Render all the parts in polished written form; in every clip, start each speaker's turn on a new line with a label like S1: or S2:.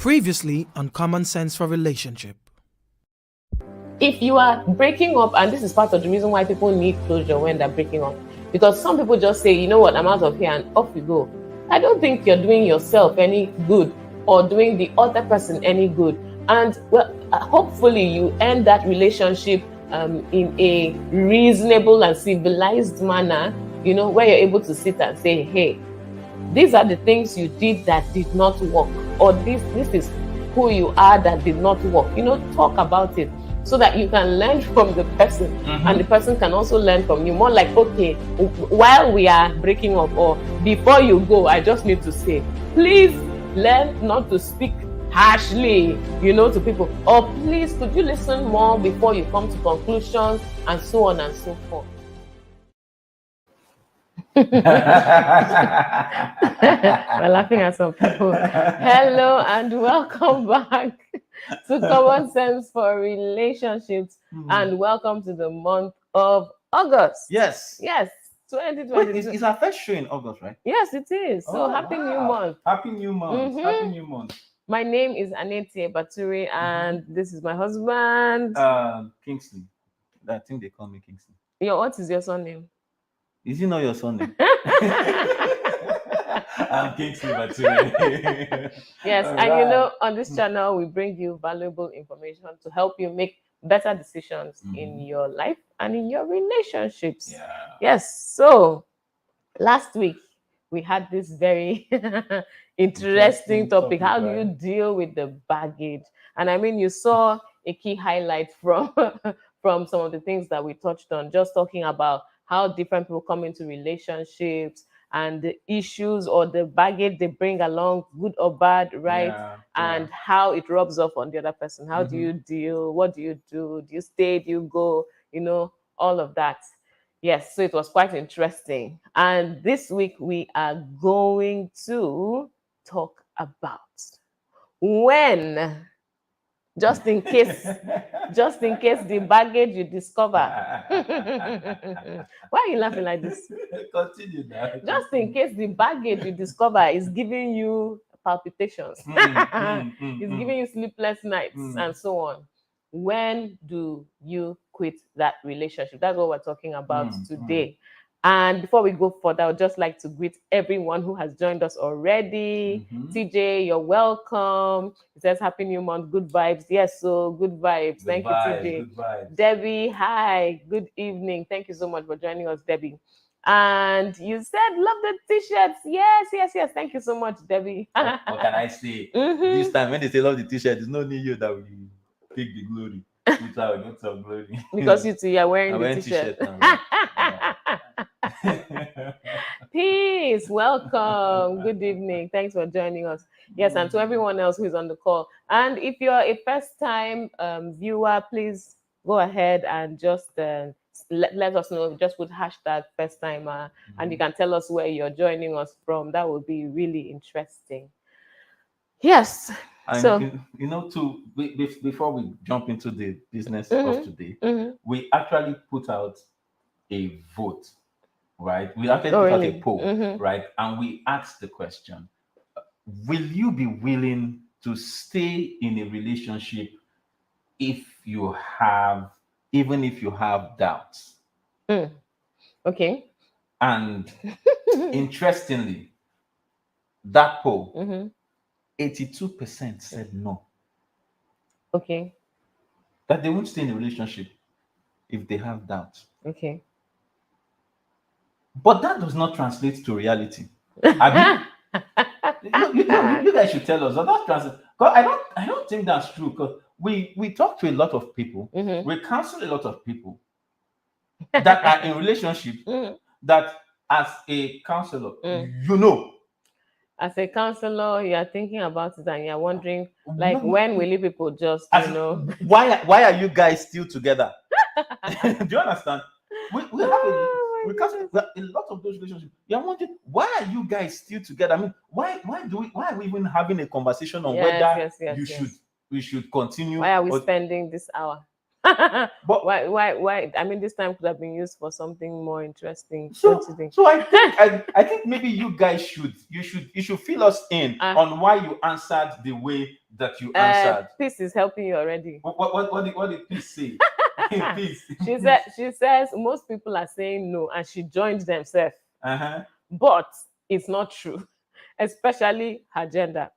S1: Previously on Common Sense for Relationship.
S2: If you are breaking up, and this is part of the reason why people need closure when they're breaking up, because some people just say, you know what, I'm out of here and off you go. I don't think you're doing yourself any good or doing the other person any good. And well, hopefully you end that relationship in a reasonable and civilized manner, where you're able to sit and say, hey, these are the things you did that did not work, or this is who you are that did not work. Talk about it so that you can learn from the person, and the person can also learn from you. More like, okay, while we are breaking up or before you go, I just need to say, please learn not to speak harshly, to people, or please could you listen more before you come to conclusions, and so on and so forth. We're laughing at some people. Hello and welcome back to Common Sense for Relationships, and welcome to the month of August.
S3: Yes,
S2: 2020.
S3: It's our first show in August, right?
S2: Yes, it is. So happy new month.
S3: Happy new month. Happy new month.
S2: My name is Anietie Bature, and this is my husband.
S3: Kingsley. I think they call me Kingsley.
S2: What is your surname?
S3: Is he not your surname? I'm Kingsley Bature.
S2: Yes,
S3: All
S2: and
S3: right.
S2: on this channel, we bring you valuable information to help you make better decisions in your life and in your relationships.
S3: Yeah.
S2: Yes, so last week, we had this very interesting topic. How do you deal with the baggage? And I mean, you saw a key highlight from some of the things that we touched on, just talking about how different people come into relationships and the issues or the baggage they bring along, good or bad, right? And how it rubs off on the other person. How do you deal? What do you do? Do you stay? Do you go? All of that. Yes, so it was quite interesting. And this week we are going to talk about when, just in case the baggage you discover. Why are you laughing like this?
S3: Continue now.
S2: Just in case the baggage you discover is giving you palpitations, it's giving you sleepless nights, and so on. When do you quit that relationship? That's what we're talking about today. And before we go further, I would just like to greet everyone who has joined us already. TJ, you're welcome. It says Happy New Month, good vibes. Yes, so good vibes. Thank you, TJ.
S3: Good vibes.
S2: Debbie, hi, good evening. Thank you so much for joining us, Debbie. And you said love the t-shirts. Yes. Thank you so much, Debbie.
S3: What can I say? This time when they say love the t-shirt, it's not only you that will take the glory. It's our glory.
S2: Because you two are wearing the t-shirt. Peace, welcome, good evening. Thanks for joining us. Yes, and to everyone else who is on the call. And if you're a first-time viewer, please go ahead and just let us know. Just put hashtag first timer, and you can tell us where you're joining us from. That would be really interesting. Yes.
S3: And
S2: so
S3: before we jump into the business of today, we actually put out a vote, right? We actually put out a poll, right? And we asked the question: will you be willing to stay in a relationship even if you have doubts?
S2: Okay.
S3: And interestingly, that poll, 82% said no.
S2: Okay.
S3: That they won't stay in a relationship if they have doubts.
S2: Okay.
S3: But that does not translate to reality. You guys should tell us that translates. Because I don't think that's true. Because we talk to a lot of people, we counsel a lot of people that are in relationship. That as a counselor,
S2: as a counselor, you are thinking about it and you're wondering, when will you people just,
S3: why are you guys still together? Do you understand? We counsel a lot of those relationships. You're wondering, why are you guys still together? I mean, why are we even having a conversation on whether we should continue?
S2: Why are we spending this hour?
S3: But
S2: why? I mean, this time could have been used for something more interesting.
S3: so
S2: Don't you think?
S3: so I think maybe you guys should fill us in on why you answered the way that you answered.
S2: Peace is helping you already.
S3: What did Peace say? Peace.
S2: She says most people are saying no, and she joined themselves.
S3: Uh-huh.
S2: But it's not true, especially her gender,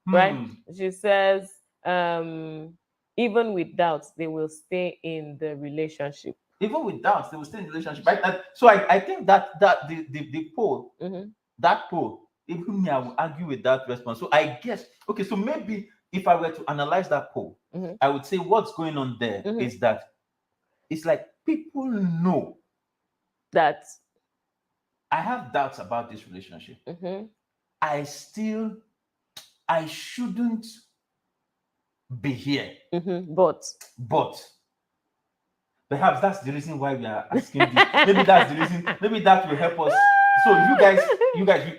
S2: right? She says even with doubts, they will stay in the relationship.
S3: Even with doubts, they will stay in the relationship, right? So I think that the poll, that poll, even me, I will argue with that response. So I guess, okay, so maybe if I were to analyze that poll, I would say what's going on there is that it's like people know
S2: that
S3: I have doubts about this relationship. I shouldn't be here.
S2: But
S3: perhaps that's the reason why we are asking this. Maybe that's the reason. Maybe that will help us. So you guys,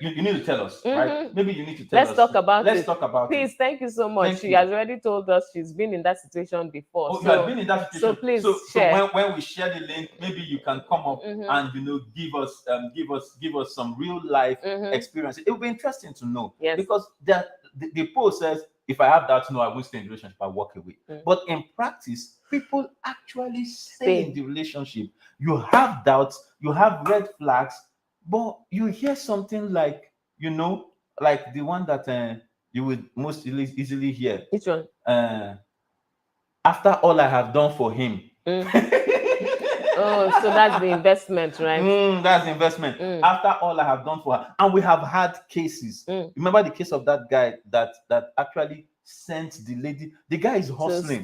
S3: you need to tell us, right? Maybe you need to tell us.
S2: Let's talk about
S3: Let's talk about it.
S2: Please, thank you so much. She has already told us she's been in that situation before.
S3: Oh, you have been in that situation.
S2: So please
S3: share. So when we share the link, maybe you can come up and give us some real life experience. It will be interesting to know.
S2: Yes.
S3: Because the post says, if I have that, no, I won't stay in the relationship, I walk away. But in practice, people actually stay in the relationship. You have doubts, you have red flags, but you hear something like, like the one that you would most easily hear.
S2: Which one?
S3: After all I have done for him.
S2: Oh, so that's the investment, right?
S3: That's the investment. After all I have done for her. And we have had cases. Remember the case of that guy that actually sent the lady. The guy is hustling.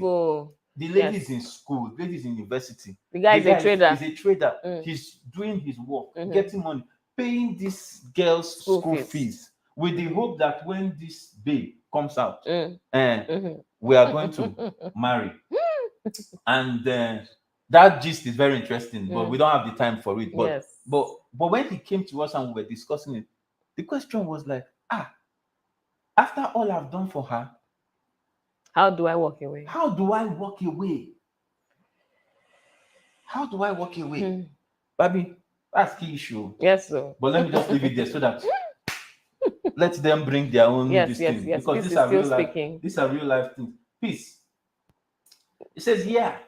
S3: The lady is in school. The lady is in university.
S2: The guy is a trader.
S3: He's a trader. He's doing his work, getting money, paying this girl's school fees with the hope that when this babe comes out, we are going to marry. And that gist is very interesting, but we don't have the time for it. But when he came to us and we were discussing it, the question was like, after all I've done for her,
S2: how do I walk away?
S3: How do I walk away? How do I walk away? Baby, that's the issue.
S2: Yes, sir.
S3: But let me just leave it there so that let them bring their own
S2: yes.
S3: because these are real life. These are real life things. Peace. It says, yeah,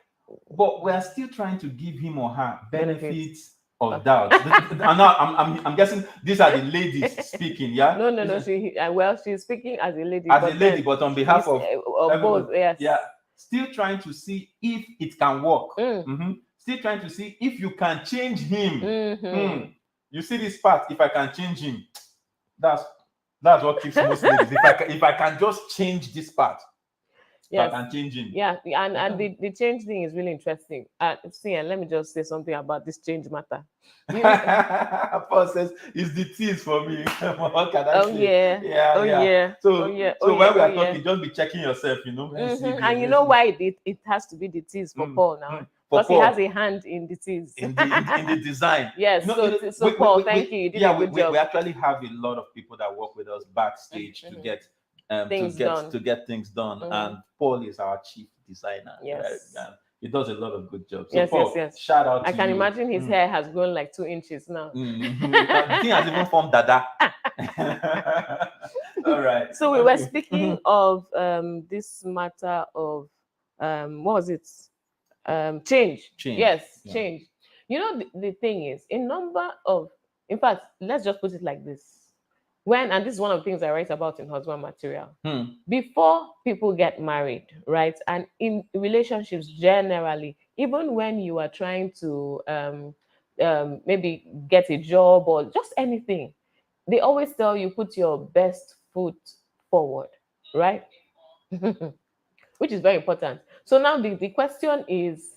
S3: but we are still trying to give him or her benefits of doubt. I'm guessing these are the ladies speaking, yeah?
S2: No. She's speaking as a lady.
S3: But on behalf of
S2: both, yes.
S3: Yeah. Still trying to see if it can work. Still trying to see if you can change him. You see this part, if I can change him, that's what keeps most ladies. If I can just change this part. Yes. I can change him.
S2: Yeah, and the change thing is really interesting. See, and let me just say something about this change matter.
S3: Paul says it's the tease for me. What can I say?
S2: Yeah.
S3: So when we are talking, just be checking yourself,
S2: And you know why it has to be the tease for Paul now? Because he has a hand in the tease.
S3: In the design.
S2: Yes. So Paul, thank you. You did a good job.
S3: We actually have a lot of people that work with us backstage to get to get things done. And Paul is our chief designer.
S2: Yes.
S3: Right? He does a lot of good jobs. So
S2: yes,
S3: Paul,
S2: yes.
S3: Shout out to you.
S2: I can imagine his hair has grown like 2 inches now.
S3: The thing has even formed dada. All right.
S2: So we were speaking of this matter of what was it? Change. Yes, change. You know, the thing is, in fact, let's just put it like this. And this is one of the things I write about in Husband Material. Before people get married, right? And in relationships generally, even when you are trying to maybe get a job or just anything, they always tell you put your best foot forward, right? Which is very important. So now the question is,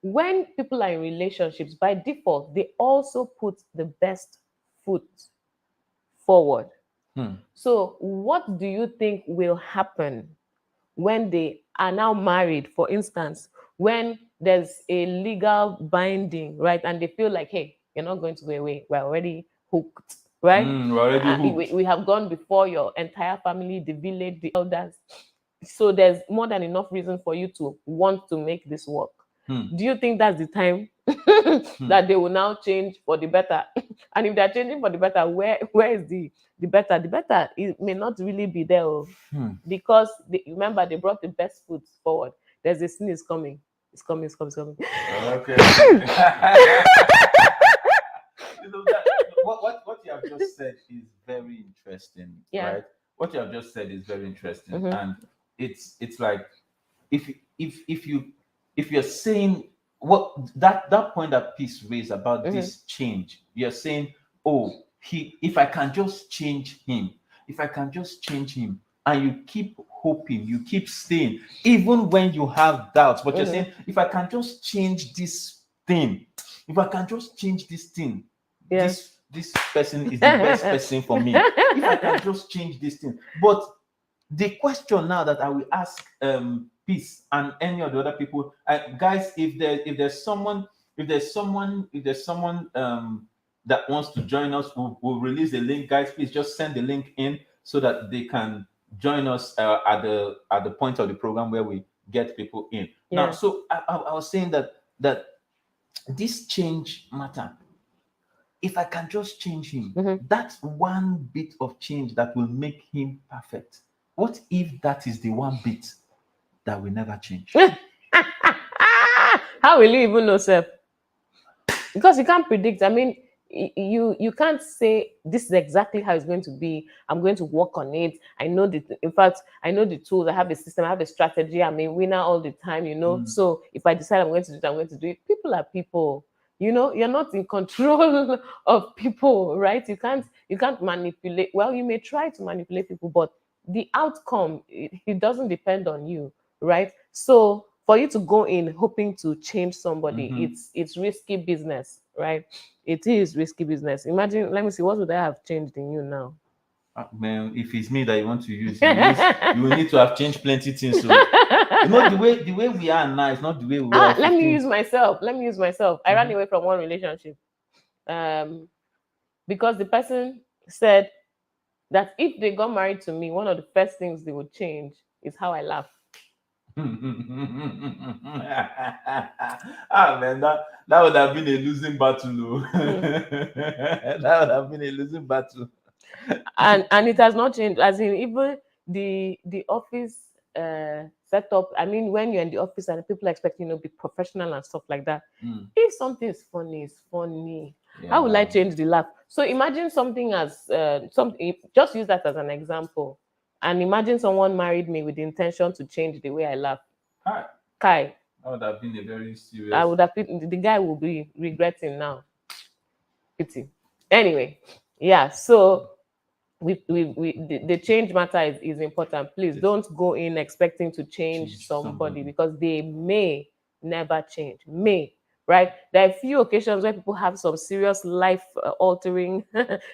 S2: when people are in relationships, by default, they also put the best foot forward. So what do you think will happen when they are now married, for instance, when there's a legal binding, right? And they feel like, hey, you're not going to go away. We're already hooked, right?
S3: We're already hooked.
S2: We have gone before your entire family, the village, the elders. So there's more than enough reason for you to want to make this work. Do you think that's the time that they will now change for the better? And if they're changing for the better, where is the better? The better, it may not really be there, because remember, they brought the best food forward. There's a sneeze coming. It's coming. It's coming.
S3: Okay. What you have just said is very interesting, right? What you have just said is very interesting, and it's like if you're saying what that point that Peace raised about this change, you're saying, oh, if I can just change him, and you keep hoping, you keep staying, even when you have doubts, but you're saying, if I can just change this thing, this person is the best person for me. If I can just change this thing. But the question now that I will ask Peace and any of the other people, guys, if there's someone that wants to join us, we'll release the link. Guys, please just send the link in so that they can join us at the point of the program where we get people in. Now, so I was saying that this change matter. If I can just change him, that's one bit of change that will make him perfect. What if that is the one bit that will never change?
S2: How will you even know, sir? Because you can't predict. I mean, you can't say this is exactly how it's going to be. I'm going to work on it. I know in fact, I know the tools. I have a system. I have a strategy. I'm a winner all the time. So if I decide I'm going to do it, I'm going to do it. People are people. You're not in control of people, right? You can't manipulate. Well, you may try to manipulate people, but the outcome, it doesn't depend on you, right? So for you to go in hoping to change somebody, it's risky business, right? It is risky business. Imagine, let me see, what would I have changed in you now?
S3: Man, if it's me that you want to use, you will need to have changed plenty things. So the way we are now is not the way we were.
S2: Let me use myself. I ran away from one relationship because the person said that if they got married to me, one of the first things they would change is how I laugh.
S3: Man, that would have been a losing battle. That would have been a losing battle.
S2: And it has not changed. As in, even the office setup. I mean, when you're in the office and people expect you to be professional and stuff like that. If something is funny, it's funny. Yeah. How will I change the laugh? So imagine something as something. Just use that as an example, and imagine someone married me with the intention to change the way I laugh. Kai.
S3: That would have been a very serious.
S2: I would have been. The guy will be regretting now. Pity. Anyway, yeah. So the change matter is important. Please don't go in expecting to change somebody because they may never change. Right? There are a few occasions where people have some serious life-altering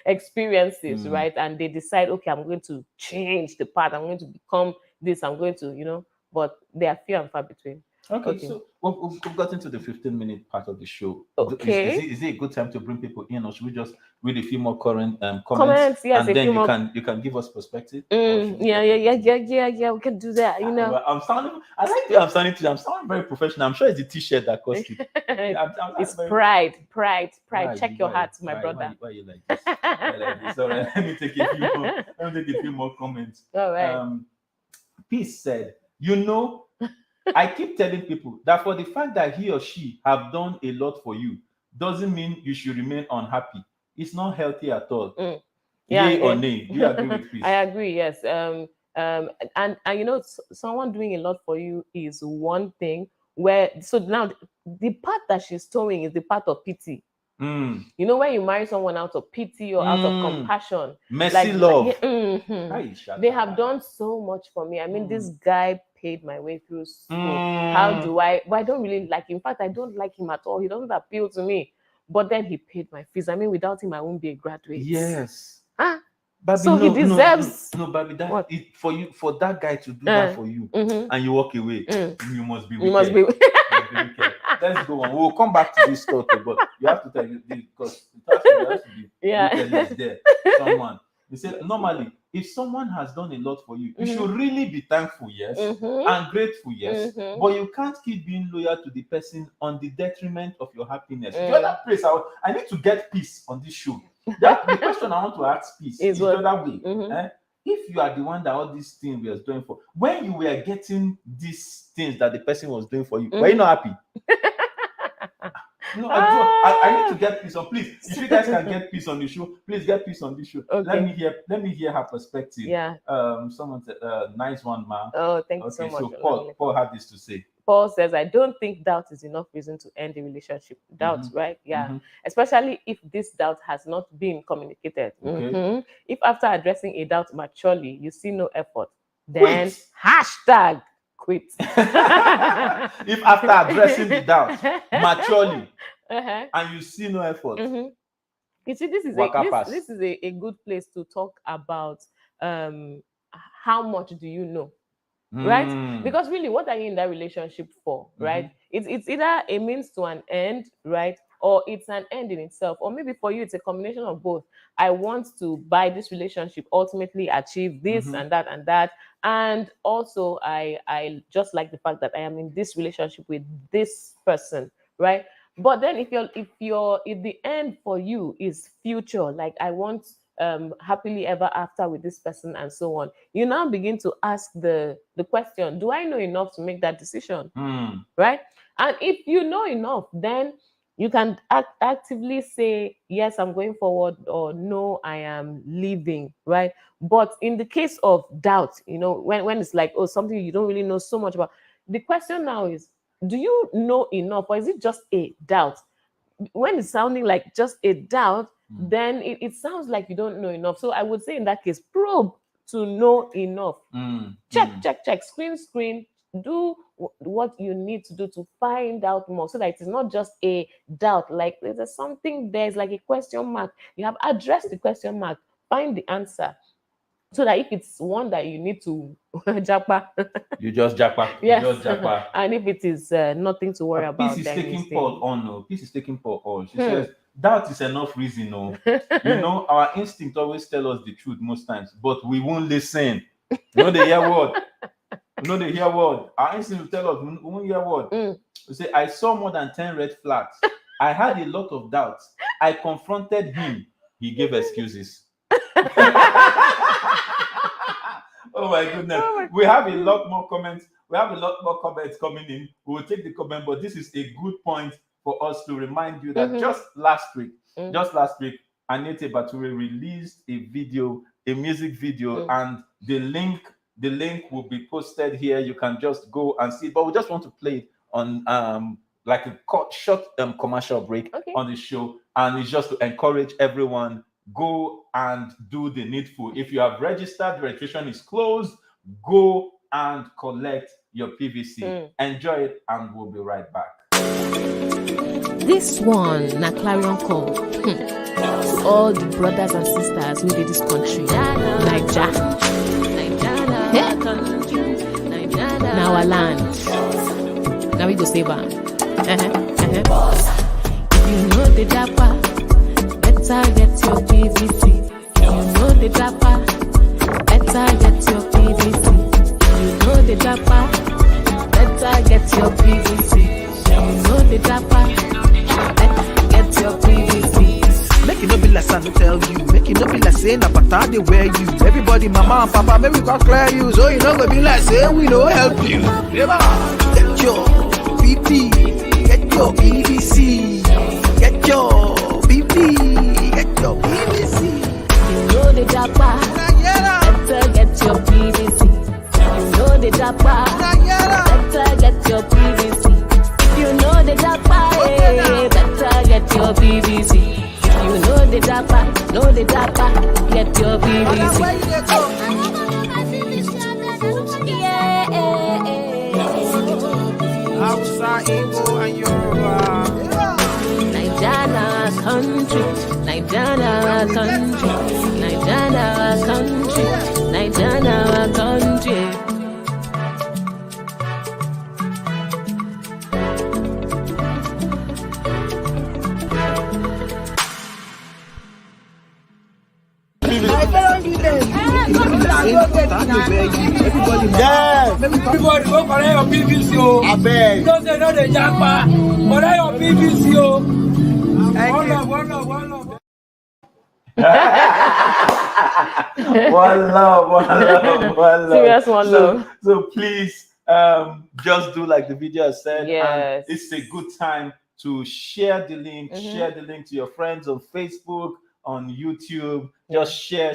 S2: experiences, right? And they decide, okay, I'm going to change the path. I'm going to become this. I'm going to, but they are few and far between.
S3: Okay, so we've gotten to the 15-minute part of the show.
S2: Okay.
S3: Is it a good time to bring people in, or should we just read a few more current comments?
S2: Yes,
S3: and then you can give us perspective.
S2: Yeah. We can do that.
S3: I'm sounding very professional. I'm sure it's the T-shirt that cost you.
S2: It's pride. Check your heart, my brother.
S3: Why you like this? All right, let me take a few more comments.
S2: All right.
S3: Peace said, I keep telling people that for the fact that he or she have done a lot for you doesn't mean you should remain unhappy. It's not healthy at all. Yay or nay? Do you agree with Peace?
S2: I agree, yes. And someone doing a lot for you is one thing so now the part that she's towing is the part of pity. When you marry someone out of pity or out of compassion,
S3: mercy, love.
S2: They have done so much for me. I mean, this guy paid my way through school. How do I? Well, I don't really like him. In fact, I don't like him at all. He doesn't appeal to me. But then he paid my fees. I mean, without him, I won't be a graduate.
S3: Yes.
S2: Baby, so he deserves.
S3: No, baby, for that guy to do that for you, and you walk away, you must be wicked. Let's go on. We'll come back to this talk, but you have to tell you because it has to be wickedness there. Someone. He said, normally, if someone has done a lot for you, you should really be thankful, yes,
S2: Mm-hmm.
S3: and grateful, yes,
S2: Mm-hmm.
S3: but you can't keep being loyal to the person on the detriment of your happiness. The other place, I need to get peace on this show. The question I want to ask peace is the other way. If you are the one that all these things we are doing for, when you were getting these things that the person was doing for you, were you not happy? No, I need to get peace. So please, if you guys can get peace on the show, please get peace on this show.
S2: Okay.
S3: Let me hear her perspective.
S2: Yeah.
S3: Someone said, nice one, ma.
S2: Oh, thank you so much.
S3: So Paul had this to say.
S2: Paul says, I don't think doubt is enough reason to end a relationship. Doubt, right? Yeah. Especially if this doubt has not been communicated.
S3: Okay.
S2: If after addressing a doubt maturely, you see no effort, then hashtag quit.
S3: If after addressing the doubt maturely and you see no effort.
S2: You see, this is a good place to talk about how much do you know, right? Because really, what are you in that relationship for, right? It's either a means to an end, right? Or it's an end in itself, or maybe for you it's a combination of both. I want to, by this relationship, ultimately achieve this and that and that, and also I just like the fact that I am in this relationship with this person, right? But then if the end for you is future, like I want happily ever after with this person and so on, you now begin to ask the question, do I know enough to make that decision? Right? And if you know enough, then you can actively say, yes, I'm going forward, or no, I am leaving, right? But in the case of doubt, when it's like, oh, something you don't really know so much about, the question now is, do you know enough, or is it just a doubt? When it's sounding like just a doubt, then it sounds like you don't know enough. So I would say in that case, probe to know enough. Check, screen, do what you need to do to find out more, so that it is not just a doubt, like there's something, there's like a question mark. You have addressed the question mark, find the answer, so that if it's one that you need to japa,
S3: you just japa.
S2: Yes.
S3: You just japa.
S2: And if it is nothing to worry about,
S3: Peace is
S2: then
S3: taking Paul on. No, Peace is taking Paul on. She says doubt is enough reason. No, our instinct always tell us the truth most times, but we won't listen. They hear word. They hear word. Our instinct will tell us we won't hear word. We say, I saw more than 10 red flags. I had a lot of doubts. I confronted him. He gave excuses. Oh my goodness. We have a lot more comments. We have a lot more comments coming in. We will take the comment, but this is a good point for us to remind you that just last week, Anietie Bature released a music video, and the link will be posted here. You can just go and see it. But we just want to play it on like a short commercial break on the show, and it's just to encourage everyone. Go and do the needful. If you have registered, registration is closed. Go and collect your PVC. Enjoy it, and we'll be right back.
S2: This one, na clarion call to all the brothers and sisters who did this country. Naija, now our land. Now we go save am. You know the japa. Better get your PVC. You know the japa. Better get your PVC. You know the japa. Better get your PVC. You know the japa. Better get your PVC.
S1: Make it no be like I tell you. Make it no be like saying Apata they wear you. Everybody, mama and papa, maybe we can clear you. So you know go be like say we no help you. Get your PP. Get your PVC. Get your get your PVC.
S2: You know the japa. Better get your PVC. You know the japa. Better get your PVC. You know the japa. Better get your PVC. You know the japa. Get your PVC.
S1: Hausa, Igbo, and Yoruba.
S2: Naija country, Naija country, Naija country, Naija country.
S1: saying I start to wear you. Everybody,
S4: Yes.
S5: Everybody go collect your PVC o.
S4: Abeg.
S5: You don't say no dey japa. Collect your PVC o. One love.
S3: One love.
S2: Serious one love.
S3: So please, just do like the video said.
S2: Yes.
S3: And it's a good time to share the link. Share the link to your friends on Facebook, on YouTube. Just share.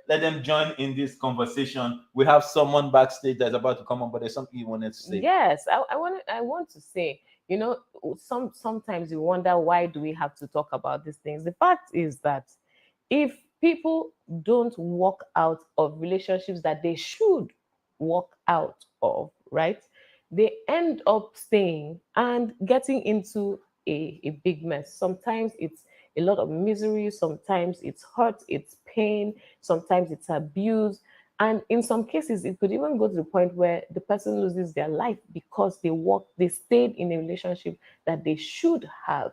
S3: Let them join in this conversation. We have someone backstage that's about to come on, but there's something you wanted to say.
S2: Yes, I want to say, sometimes you wonder, why do we have to talk about these things? The fact is that if people don't walk out of relationships that they should walk out of, right, they end up staying and getting into a big mess. Sometimes it's a lot of misery, sometimes it's hurt, it's pain, sometimes it's abuse. And in some cases, it could even go to the point where the person loses their life because they stayed in a relationship that they should have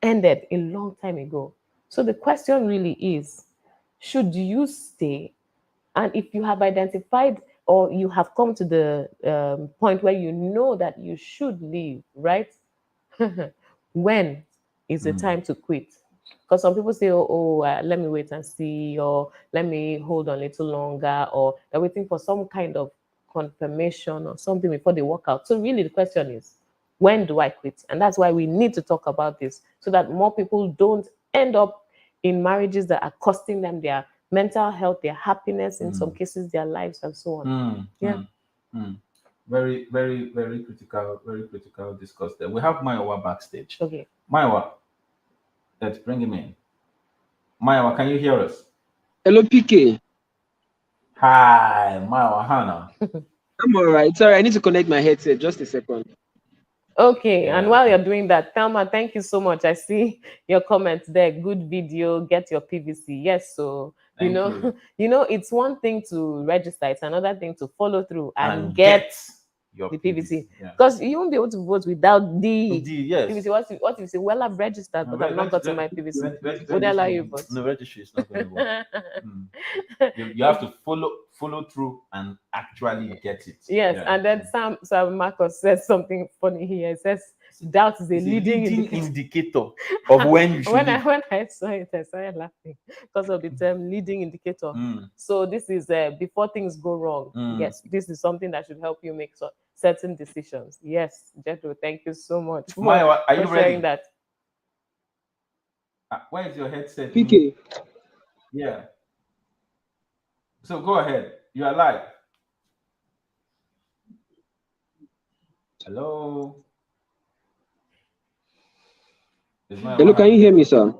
S2: ended a long time ago. So the question really is, should you stay? And if you have identified or you have come to the point where you know that you should leave, right? When is the time to quit? Because some people say, let me wait and see, or let me hold on a little longer, or they're waiting for some kind of confirmation or something before they walk out. So really the question is, when do I quit? And that's why we need to talk about this, so that more people don't end up in marriages that are costing them their mental health, their happiness, in some cases, their lives, and so on.
S3: Very, very, very critical discuss there. We have Maiwa backstage.
S2: Okay.
S3: Maiwa, let's bring him in. Maiwa, can you hear us?
S6: Hello, PK.
S3: Hi, Maiwa, Hannah.
S6: I'm all right. Sorry, I need to connect my headset. Just a second.
S2: Okay, and while you're doing that, Thelma, thank you so much. I see your comments there. Good video. Get your PVC. Yes, so
S3: Thank you.
S2: It's one thing to register, it's another thing to follow through and get
S3: your
S2: the PVC.
S3: Yeah.
S2: Because you won't be able to vote without the
S3: yes.
S2: PVC. What if you say, well, I've registered, but I've not gotten my PVC? Would they allow you vote?
S3: No, registry is not going to work. You have to follow through and actually get it.
S2: Yes,
S3: yeah.
S2: And then Sam Marcus says something funny here. He says, doubt is a leading
S3: indicator of when you should
S2: when I saw it, I started laughing because of the term leading indicator. So this is before things go wrong. Yes, this is something that should help you make certain decisions. Yes, Jetro, thank you so much for,
S3: Maya, are you
S2: sharing
S3: ready?
S2: that.
S3: Where is your headset?
S6: PK.
S3: Yeah. So go ahead. You are live. Hello.
S6: Hello, can you hear me, sir?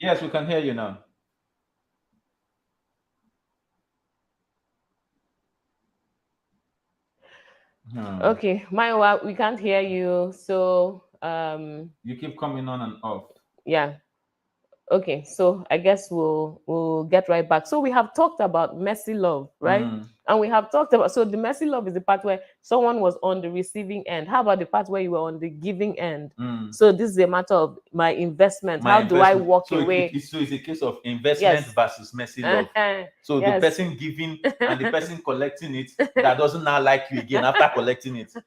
S3: Yes, we can hear you now.
S2: Okay, Maiwa, we can't hear you. So
S3: you keep coming on and off.
S2: Yeah. Okay, so I guess we'll get right back. So we have talked about messy love, right? And we have talked about, so the messy love is the part where someone was on the receiving end. How about the part where you were on the giving end? So this is a matter of my investment. How do I walk away?
S3: So it's a case of investment versus messy love. So the person giving and the person collecting it that doesn't now like you again after collecting it.
S2: So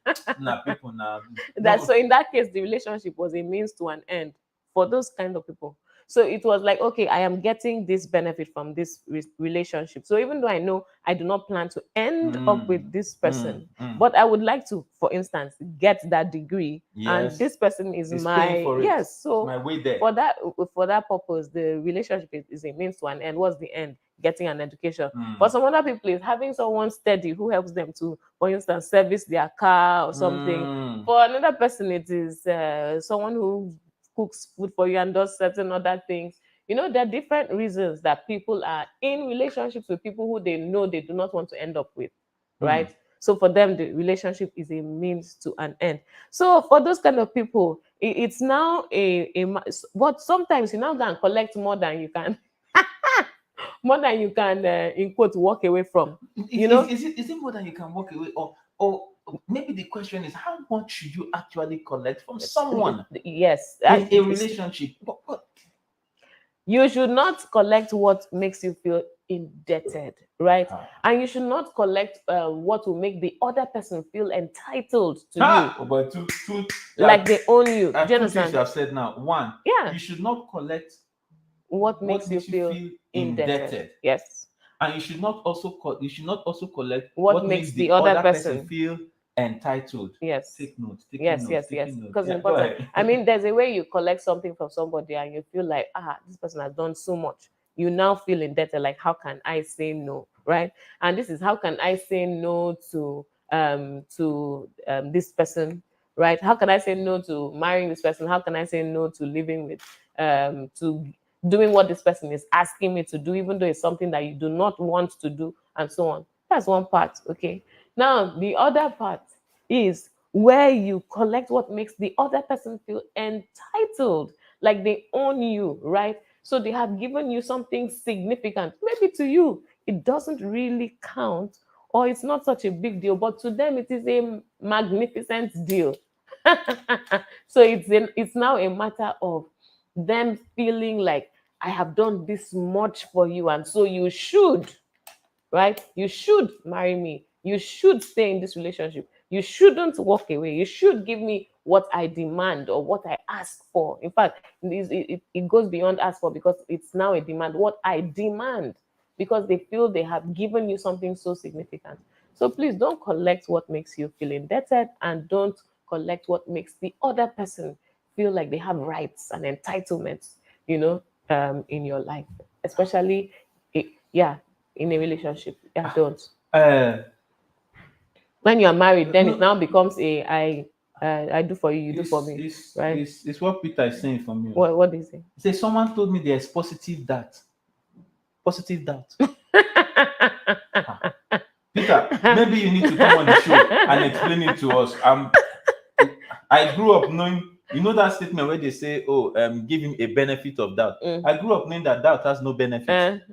S2: in that case, the relationship was a means to an end for those kind of people. So it was like, okay, I am getting this benefit from this relationship. So even though I know I do not plan to end up with this person, but I would like to, for instance, get that degree, and this person is my
S3: my way there.
S2: For that purpose, the relationship is a means to an end. What's the end? Getting an education. For some other people, it's having someone steady who helps them to, for instance, service their car or something. For another person, it is someone who cooks food for you and does certain other things. There are different reasons that people are in relationships with people who they know they do not want to end up with, right? So for them, the relationship is a means to an end. So for those kind of people, it's now but sometimes you now can collect more than you can in quote walk away from.
S3: Is it more than you can walk away, or maybe the question is, how much should you actually collect from someone?
S2: Yes,
S3: in a relationship.
S2: You should not collect what makes you feel indebted, right? And you should not collect what will make the other person feel entitled to you,
S3: but
S2: like they own you. Do you
S3: two things
S2: understand?
S3: you have said now. One,
S2: Yeah.
S3: you should not collect
S2: what makes you feel indebted. Yes.
S3: And you should not also collect
S2: what makes the other person
S3: feel entitled.
S2: Yes.
S3: Take notes.
S2: Yes. Because it's important. I mean, there's a way you collect something from somebody and you feel like, this person has done so much. You now feel indebted, like, how can I say no, right? And this is, how can I say no to this person, right? How can I say no to marrying this person? How can I say no to living with to doing what this person is asking me to do, even though it's something that you do not want to do, and so on? That's one part. Okay. Now the other part is where you collect what makes the other person feel entitled, like they own you, right? So they have given you something significant. Maybe to you it doesn't really count, or it's not such a big deal, but to them it is a magnificent deal. So it's now a matter of them feeling like, I have done this much for you, and so you should, right? You should marry me. You should stay in this relationship. You shouldn't walk away. You should give me what I demand or what I ask for. In fact, it goes beyond ask for, because it's now a demand. What I demand, because they feel they have given you something so significant. So please don't collect what makes you feel indebted, and don't collect what makes the other person feel like they have rights and entitlements, in your life, especially, in a relationship. Yeah, don't. When you are married, then it now becomes I do for you, you do for me, right?
S3: It's what Peter is saying for me.
S2: What is it?
S3: He says, someone told me there's positive doubt. Positive doubt. Peter, maybe you need to come on the show and explain it to us. I grew up knowing, that statement where they say, give him a benefit of doubt. I grew up knowing that doubt has no benefit.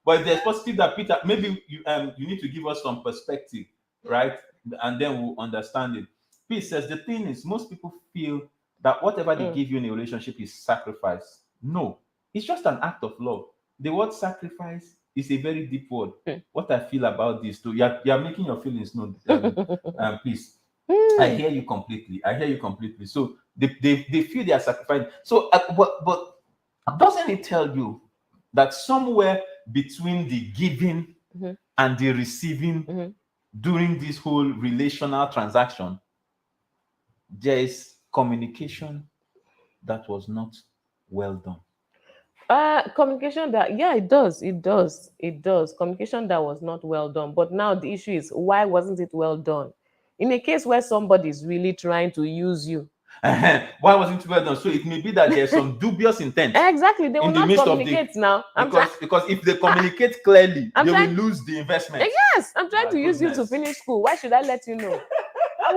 S3: But there's positive that, Peter, maybe you need to give us some perspective, right? And then we'll understand it. Pete says, the thing is, most people feel that whatever they give you in a relationship is sacrifice. No, it's just an act of love. The word sacrifice is a very deep word. What I feel about this too, you're making your feelings known, please. I hear you completely. So they feel they are sacrificing. So, but doesn't it tell you that somewhere between the giving and the receiving during this whole relational transaction, there is communication that was not well done?
S2: Communication that, it does. Communication that was not well done. But now the issue is, why wasn't it well done? In a case where somebody is really trying to use you,
S3: why wasn't it well done? So it may be that there's some dubious intent.
S2: Exactly, they will not communicate now.
S3: Because if they communicate clearly, they will lose the investment.
S2: Yes, I'm trying to use you to finish school. Why should I let you know? I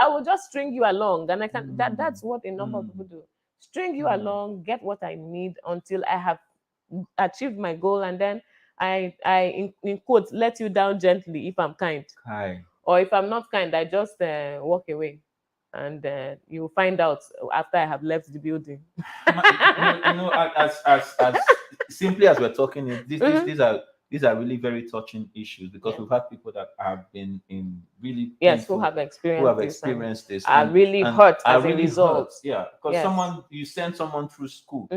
S2: will just string you along, and I can. That's what a number of people do. String you along, get what I need until I have achieved my goal, and then I in quotes, let you down gently if I'm kind. Or if I'm not kind, I just walk away, and you'll find out after I have left the building.
S3: As simply as we're talking, these are really very touching issues, because we've had people that have been in really
S2: who have experienced
S3: this,
S2: are really hurt as a result.
S3: Because you send someone through school,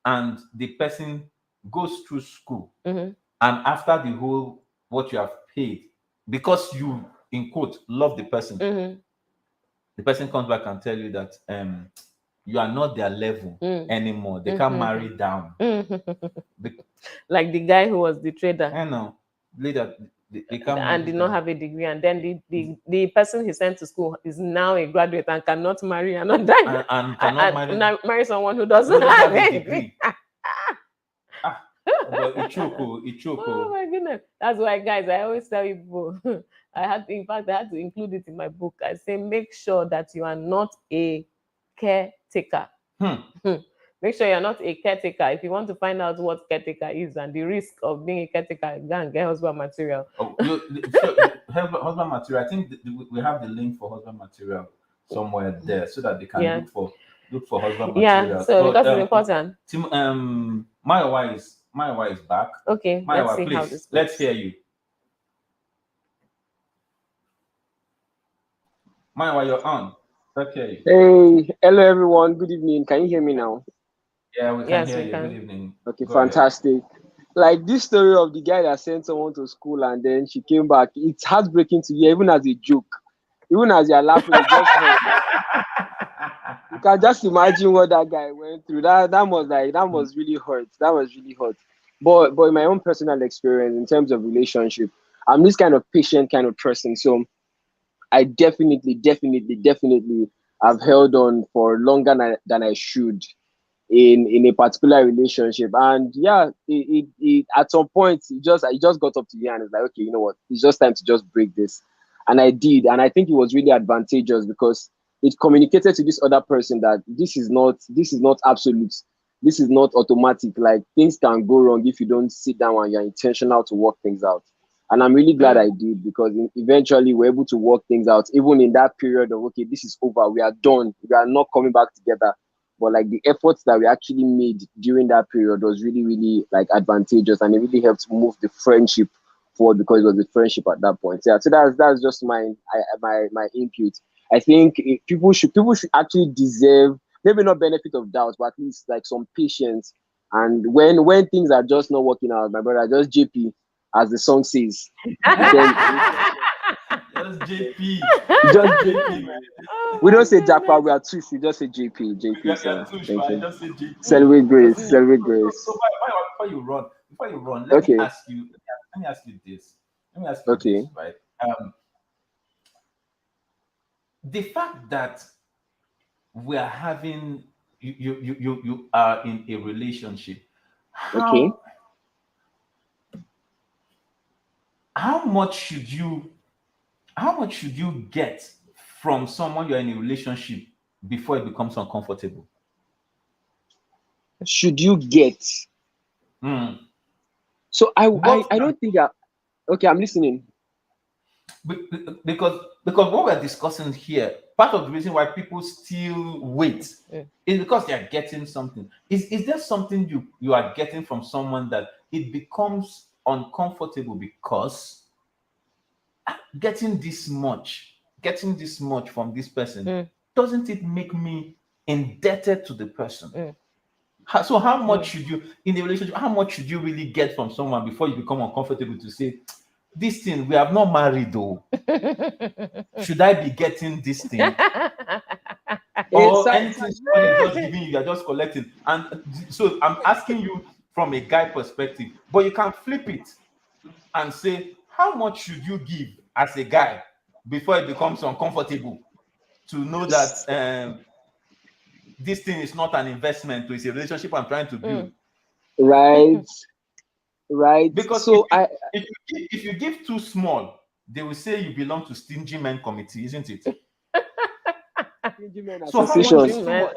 S3: and the person goes through school, and after the whole what you have paid, because you, in quote, love the person, the person comes back and tell you that you are not their level anymore. They can't marry down.
S2: Like the guy who was the trader.
S3: I know. Later, they can't
S2: and did not have a degree, and then the person he sent to school is now a graduate and cannot marry another
S3: and cannot
S2: marry someone who doesn't have a degree.
S3: But Ichoko.
S2: Oh my goodness. That's why, guys, I always tell people, I had to include it in my book. I say, make sure that you are not a caretaker. Make sure you're not a caretaker. If you want to find out what caretaker is and the risk of being a caretaker, go and get husband material.
S3: Husband material. I think we have the link for husband material somewhere there, so that they can look for husband material.
S2: Yeah, so because it's important.
S3: My wife Maiwa is back.
S2: Okay, let's
S3: Maiwa,
S2: see how
S3: please,
S2: this
S3: let's
S2: goes.
S3: hear you. Maiwa, you're on. Let's hear you.
S6: Hey, hello everyone. Good evening. Can you hear me now?
S3: Yeah, we can
S2: Yes,
S3: hear
S2: we
S3: you.
S2: can.
S3: Good evening.
S6: Okay,
S3: Go ahead.
S6: fantastic. Like this story of the guy that sent someone to school and then she came back, it's heartbreaking to hear, even as a joke. Even as you're laughing, it just hurts. You can just imagine what that guy went through. That was really hurt. That was really hurt. But in my own personal experience, in terms of relationship, I'm this kind of patient kind of person. So I definitely have held on for longer than I should in a particular relationship. And yeah, it at some point it just got up to me and it's like, okay, you know what, it's just time to just break this. And I did, and I think it was really advantageous because it communicated to this other person that this is not absolute, this is not automatic. Like things can go wrong if you don't sit down and you're intentional to work things out. And I'm really glad I did, because eventually we're able to work things out, even in that period of, okay, this is over, we are done, we are not coming back together. But like the efforts that we actually made during that period was really, really like advantageous, and it really helped move the friendship forward, because it was a friendship at that point. Yeah, so that's just my input. I think people should actually deserve, maybe not benefit of doubt, but at least like some patience. And when things are just not working out, my brother, just JP, as the song says. Then
S3: Just JP.
S6: just
S3: JP, man.
S6: we don't say
S2: Oh,
S6: Japa,
S2: goodness.
S6: we are Tush, we just say JP,
S3: You're
S6: So
S3: too
S6: thank
S3: shy.
S6: you.
S3: Just say JP.
S6: Celebrate
S3: Just
S6: grace,
S3: say JP.
S6: celebrate
S3: So,
S6: grace.
S3: before you run,
S6: Okay,
S3: let me ask you this. Let me ask you this,
S6: okay,
S3: right? The fact that we are having you are in a relationship,
S6: okay.
S3: how how much should you how much should you get from someone you're in a relationship before it becomes uncomfortable?
S6: Should you get?
S3: Hmm.
S6: So
S3: What
S6: I don't think okay, I'm listening.
S3: because what we're discussing here, part of the reason why people still wait is because they are getting something. Is there something you are getting from someone that it becomes uncomfortable because getting this much from this person, doesn't it make me indebted to the person? So how much should you in the relationship, how much should you really get from someone before you become uncomfortable to say, this thing, we have not married though, should I be getting this thing? Or anything someone is just giving you, you're just collecting. And so I'm asking you from a guy perspective, but you can flip it and say, how much should you give as a guy before it becomes uncomfortable to know that this thing is not an investment, it's a relationship I'm trying to build?
S6: Right, right.
S3: Because
S6: So
S3: if you give too small, they will say you belong to stingy men committee, isn't it? So how much is
S6: association.
S3: too much?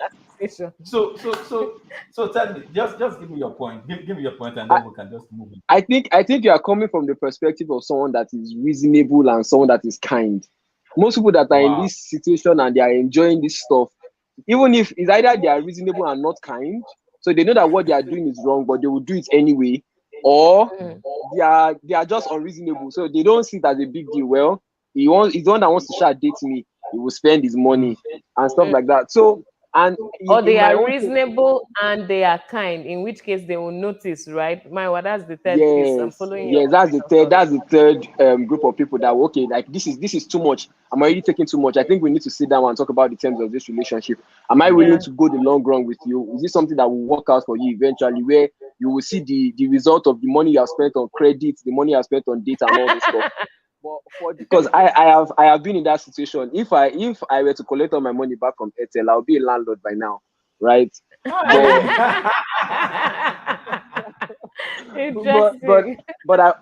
S3: So tell me, just give me your point. Give me your point, and then we can just move on.
S6: I think you are coming from the perspective of someone that is reasonable and someone that is kind. Most people that are in
S3: Wow.
S6: this situation and they are enjoying this stuff, even if it's either they are reasonable and not kind, so they know that what they are doing is wrong, but they will do it anyway, or they are just unreasonable, so they don't see it as a big deal. Well, he's the one that wants to start date me, he will spend his money and stuff like that. So, and
S2: Or
S6: in
S2: they
S6: my
S2: are
S6: own case,
S2: reasonable and they are kind, in which case they will notice, right? My, that's the third piece. I'm
S6: yes,
S2: following your
S6: yes, that's
S2: train
S6: the
S2: of
S6: third.
S2: thought.
S6: That's the third group of people that okay, like this is too much. I'm already taking too much. I think we need to sit down and talk about the terms of this relationship. Am I willing
S2: Yeah.
S6: to go the long run with you? Is this something that will work out for you eventually, where you will see the result of the money you have spent on credit, the money you have spent on data and all this stuff? But because I have been in that situation. If I were to collect all my money back from Airtel, I'll be a landlord by now, right? But
S2: Interesting.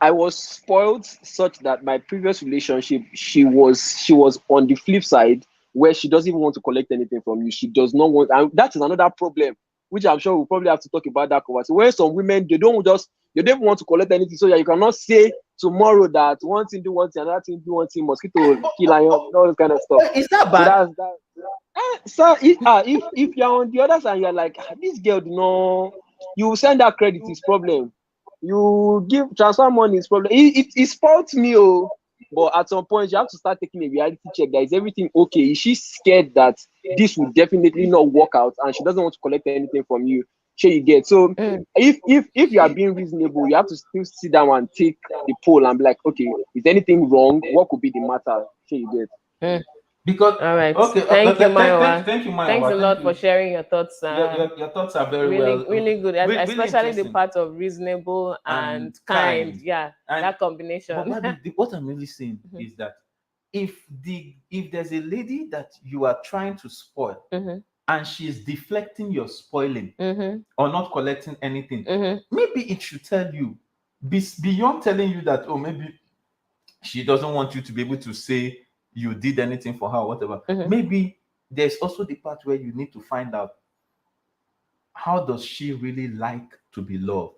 S6: I was spoiled such that my previous relationship, she was on the flip side, where she doesn't even want to collect anything from you. She does not want, and that is another problem, which I'm sure we'll probably have to talk about that conversation. Where some women, they don't even want to collect anything, so that you cannot say tomorrow that one thing do one thing, another thing do one thing, mosquito kill and all this kind of stuff.
S3: Is that
S6: So
S3: bad?
S6: that's that. So if you're on the other side, you're like, this girl, no, you will send that credit is problem. You give transfer money is problem. It spoilt me, oh. But at some point, you have to start taking a reality check. That is everything okay? Is she scared that this will definitely not work out, and she doesn't want to collect anything from you? Sure, you get. So if you are being reasonable, you have to still sit down and take the poll and be like, okay, is anything wrong? What could be the matter? Sure, you get.
S3: Because
S2: all right,
S3: okay,
S2: thank you,
S3: thank you, Maiwa.
S2: Thanks a lot for sharing your thoughts.
S3: Your thoughts are very
S2: really,
S3: well,
S2: really good,
S3: really
S2: especially the
S3: interesting
S2: part of reasonable and kind. Yeah,
S3: And
S2: that combination.
S3: but what I'm really saying is that if there's a lady that you are trying to spoil and she's deflecting your spoiling or not collecting anything, maybe it should tell you beyond telling you that, oh, maybe she doesn't want you to be able to say you did anything for her or whatever. Maybe there's also the part where you need to find out, how does she really like to be loved?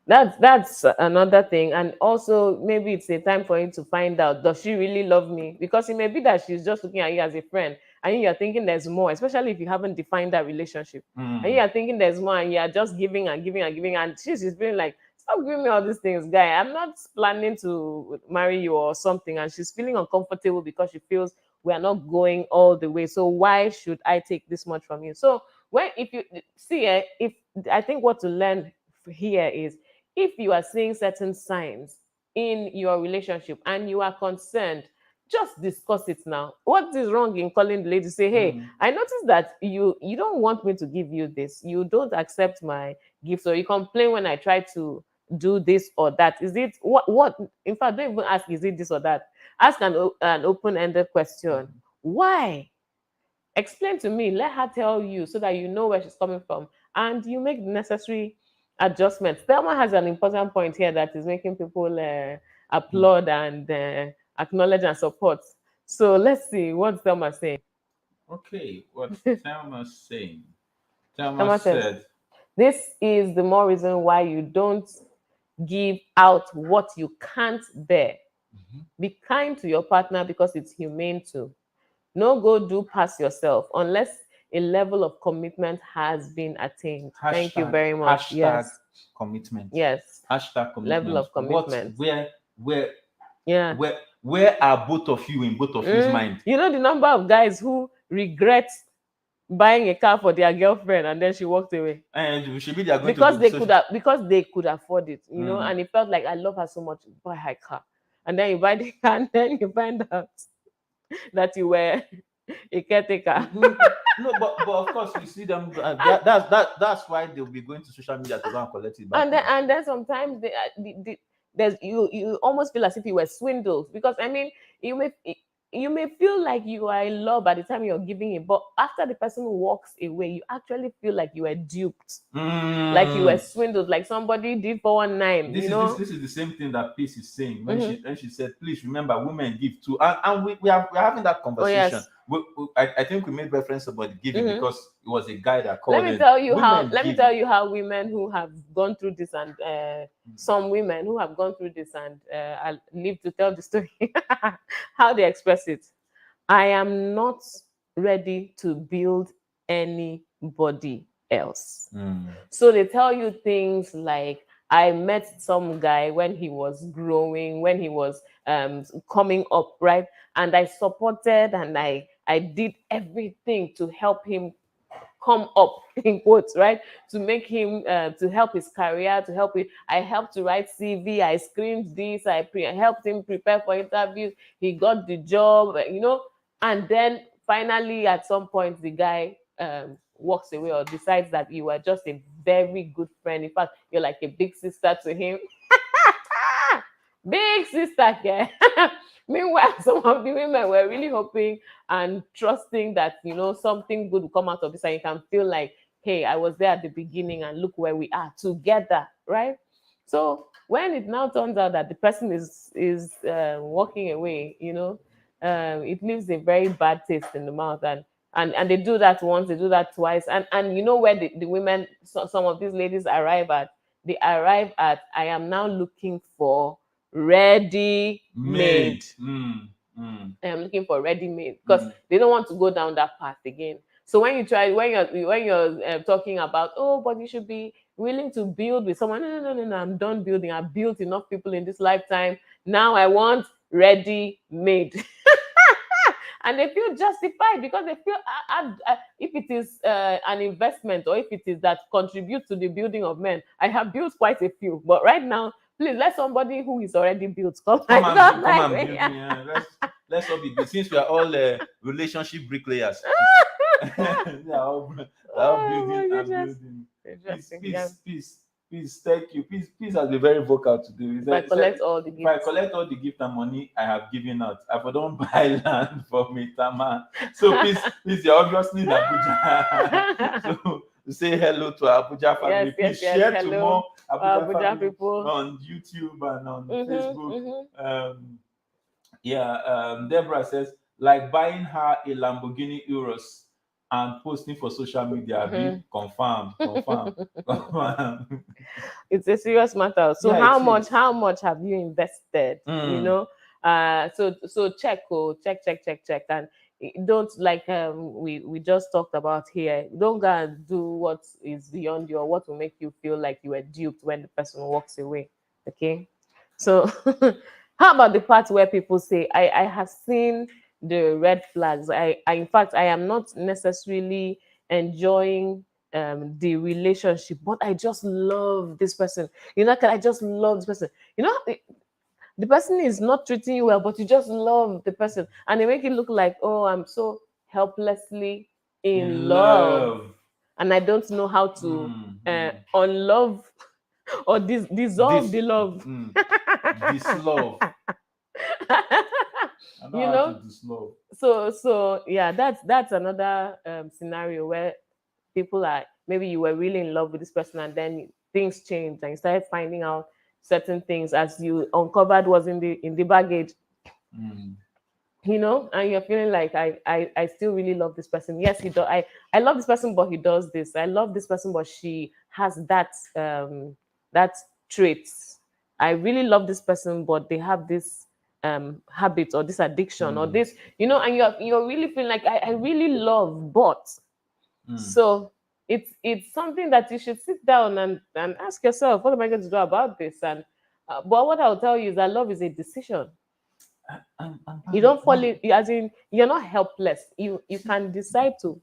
S2: That's another thing. And also maybe it's a time for you to find out, does she really love me? Because it may be that she's just looking at you as a friend and you're thinking there's more, especially if you haven't defined that relationship. And you're thinking there's more and you're just giving and giving and giving, and she's feeling like, stop giving me all these things, guy. I'm not planning to marry you or something. And she's feeling uncomfortable because she feels we are not going all the way. So why should I take this much from you? So if you see, if I think what to learn here is, if you are seeing certain signs in your relationship and you are concerned, just discuss it now. What is wrong in calling the lady, say, hey, I noticed that you don't want me to give you this, you don't accept my gifts, or you complain when I try to do this or that. Is it what in fact, don't even ask, is it this or that? Ask an open-ended question. Why? Explain to me, let her tell you, so that you know where she's coming from and you make the necessary adjustments. Thelma has an important point here that is making people applaud and acknowledge and support. So let's see what Thelma saying.
S3: Okay, what Thelma's saying.
S2: Thelma says, this is the more reason why you don't give out what you can't bear. Be kind to your partner because it's humane too. No go do past yourself unless a level of commitment has been attained. Thank you very much. Yes.
S3: Commitment.
S2: Yes.
S3: Hashtag commitment.
S2: Level of commitment.
S3: Where are both of you in both of his mind?
S2: You know the number of guys who regret buying a car for their girlfriend and then she walked away.
S3: And should be they are going
S2: because
S3: to
S2: they could afford it, you know, and it felt like, I love her so much, buy her car. And then you buy the car and then you find out that you were a caretaker.
S3: No, but of course we see them. That's why they'll be going to social media to go and collect it back.
S2: And then sometimes there's you almost feel as if you were swindled, because I mean, you may feel like you are in love by the time you're giving it, but after the person walks away, you actually feel like you were duped, like you were swindled, like somebody did 419.
S3: This is the same thing that Peace is saying when she said, please remember, women give too, and we're having that conversation. Oh, yes. I think we made reference about giving because it was a guy that called.
S2: Let me tell you how women who have gone through this, and some women who have gone through this, and I live to tell the story, how they express it. I am not ready to build anybody else. So they tell you things like, I met some guy when he was growing, when he was coming up, right? And I supported and I did everything to help him come up, in quotes, right? To make him, to help his career, to help it. I helped to write CV, I screened this, I helped him prepare for interviews, he got the job, you know, and then finally at some point the guy walks away or decides that you are just a very good friend. In fact, you're like a big sister to him. Big sister, yeah. Meanwhile, some of the women were really hoping and trusting that, you know, something good will come out of this, and you can feel like, hey, I was there at the beginning and look where we are together, right? So when it now turns out that the person is walking away, you know, it leaves a very bad taste in the mouth. And they do that once, they do that twice, and you know where the women, some of these ladies arrive at? They arrive at, I am now looking for ready-made. I am looking for ready-made, because they don't want to go down that path again. So when you're talking about, oh, but you should be willing to build with someone. No. I'm done building. I've built enough people in this lifetime. Now I want ready-made. And they feel justified because they feel if it is an investment or if it is that contributes to the building of men. I have built quite a few, but right now, please let somebody who is already built come and
S3: build me. Let's all be good. Since we are all relationship bricklayers. They are all building and building. Peace. Thank you. Peace has been very vocal today.
S2: If I collect all the
S3: gift and money I have given out, if I don't buy land for me, Tama. So please, you're obviously in Abuja. So say hello to Abuja family. Please share to more Abuja people on YouTube and on Facebook. Deborah says, like buying her a Lamborghini Urus and posting for social media. Confirm.
S2: It's a serious matter. So how much have you invested? You know, so check, and don't, like we just talked about here, don't go and do what is beyond you or what will make you feel like you were duped when the person walks away. Okay, so how about the part where people say, I have seen the red flags. In fact, I am not necessarily enjoying the relationship, but I just love this person. You know, I just love this person. You know, the person is not treating you well, but you just love the person, and they make it look like, oh, I'm so helplessly in love, and I don't know how to unlove or dissolve the love.
S3: Dislove.
S2: You know, so yeah, that's another scenario where people are, maybe you were really in love with this person and then things changed and you started finding out certain things as you uncovered was in the baggage. You know, and you're feeling like I still really love this person. Yes, he does. I love this person, but he does this. I love this person, but she has that traits. I really love this person, but they have this habit or this addiction or this, you know, and you're really feeling like I really love, but so it's something that you should sit down and ask yourself, what am I going to do about this? And but what I'll tell you is that love is a decision. You don't fall in, as in you're not helpless. You can decide to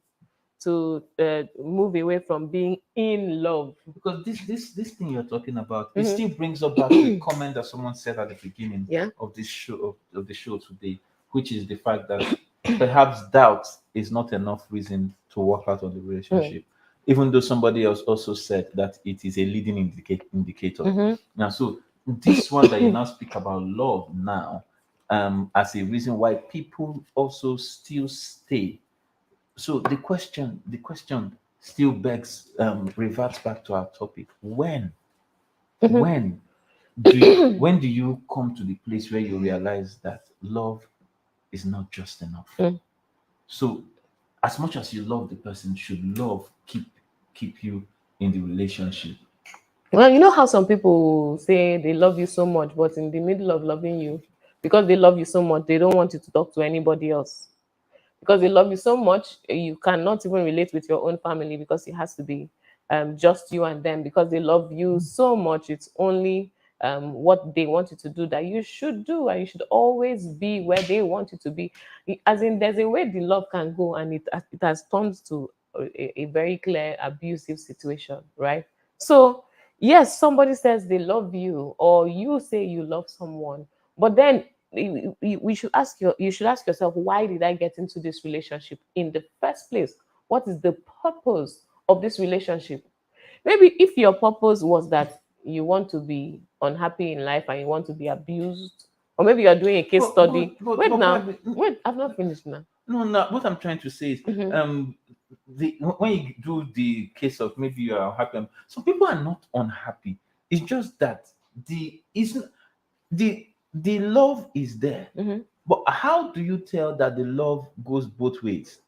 S2: move away from being in love.
S3: Because this thing you're talking about, it still brings up back the comment that someone said at the beginning of this show of the show today, which is the fact that perhaps doubt is not enough reason to work out on the relationship. Even though somebody else also said that it is a leading indicator. Now, so this one that you now speak about love now, as a reason why people also still stay. So the question still reverts back to our topic. When do you come to the place where you realize that love is not just enough? So as much as you love the person, should love keep you in the relationship?
S2: Well, you know how some people say they love you so much, but in the middle of loving you, because they love you so much, they don't want you to talk to anybody else. Because they love you so much, you cannot even relate with your own family because it has to be just you and them. Because they love you so much, it's only what they want you to do that you should do, and you should always be where they want you to be. As in, there's a way the love can go, and it has turned to a very clear abusive situation, right? So yes, somebody says they love you, or you say you love someone, but then you should ask yourself, why did I get into this relationship in the first place? What is the purpose of this relationship? Maybe if your purpose was that you want to be unhappy in life and you want to be abused, or maybe you're doing a case study. Wait, I've not finished now.
S3: No. What I'm trying to say is, when you do the case of maybe you are happy, some people are not unhappy. It's just that the love is there. But how do you tell that the love goes both ways?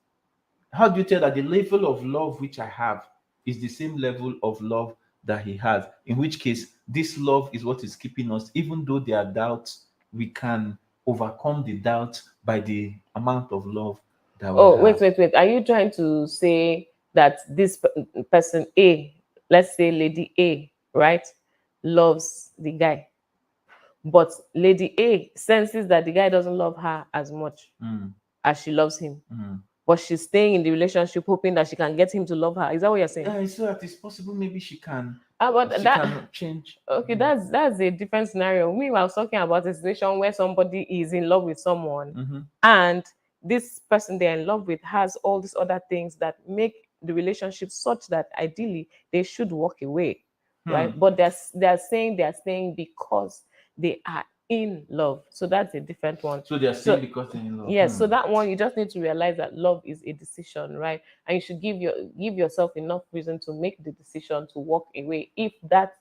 S3: How do you tell that the level of love which I have is the same level of love that he has? In which case, this love is what is keeping us, even though there are doubts, we can overcome the doubts by the amount of love that we have.
S2: Wait. Are you trying to say that this person A let's say Lady A, right, loves the guy, but Lady A senses that the guy doesn't love her as much as she loves him. But she's staying in the relationship hoping that she can get him to love her. Is that what you're saying?
S3: Yeah, so that it's possible maybe she can
S2: But that
S3: can change.
S2: okay, that's a different scenario. Me, I was talking about a situation where somebody is in love with someone, and this person they're in love with has all these other things that make the relationship such that ideally they should walk away, right? But they're saying they're staying because they are in love. So that's a different one.
S3: So they're staying because they're in love.
S2: Yes, so that one you just need to realize that love is a decision, right? And you should give yourself enough reason to make the decision to walk away if that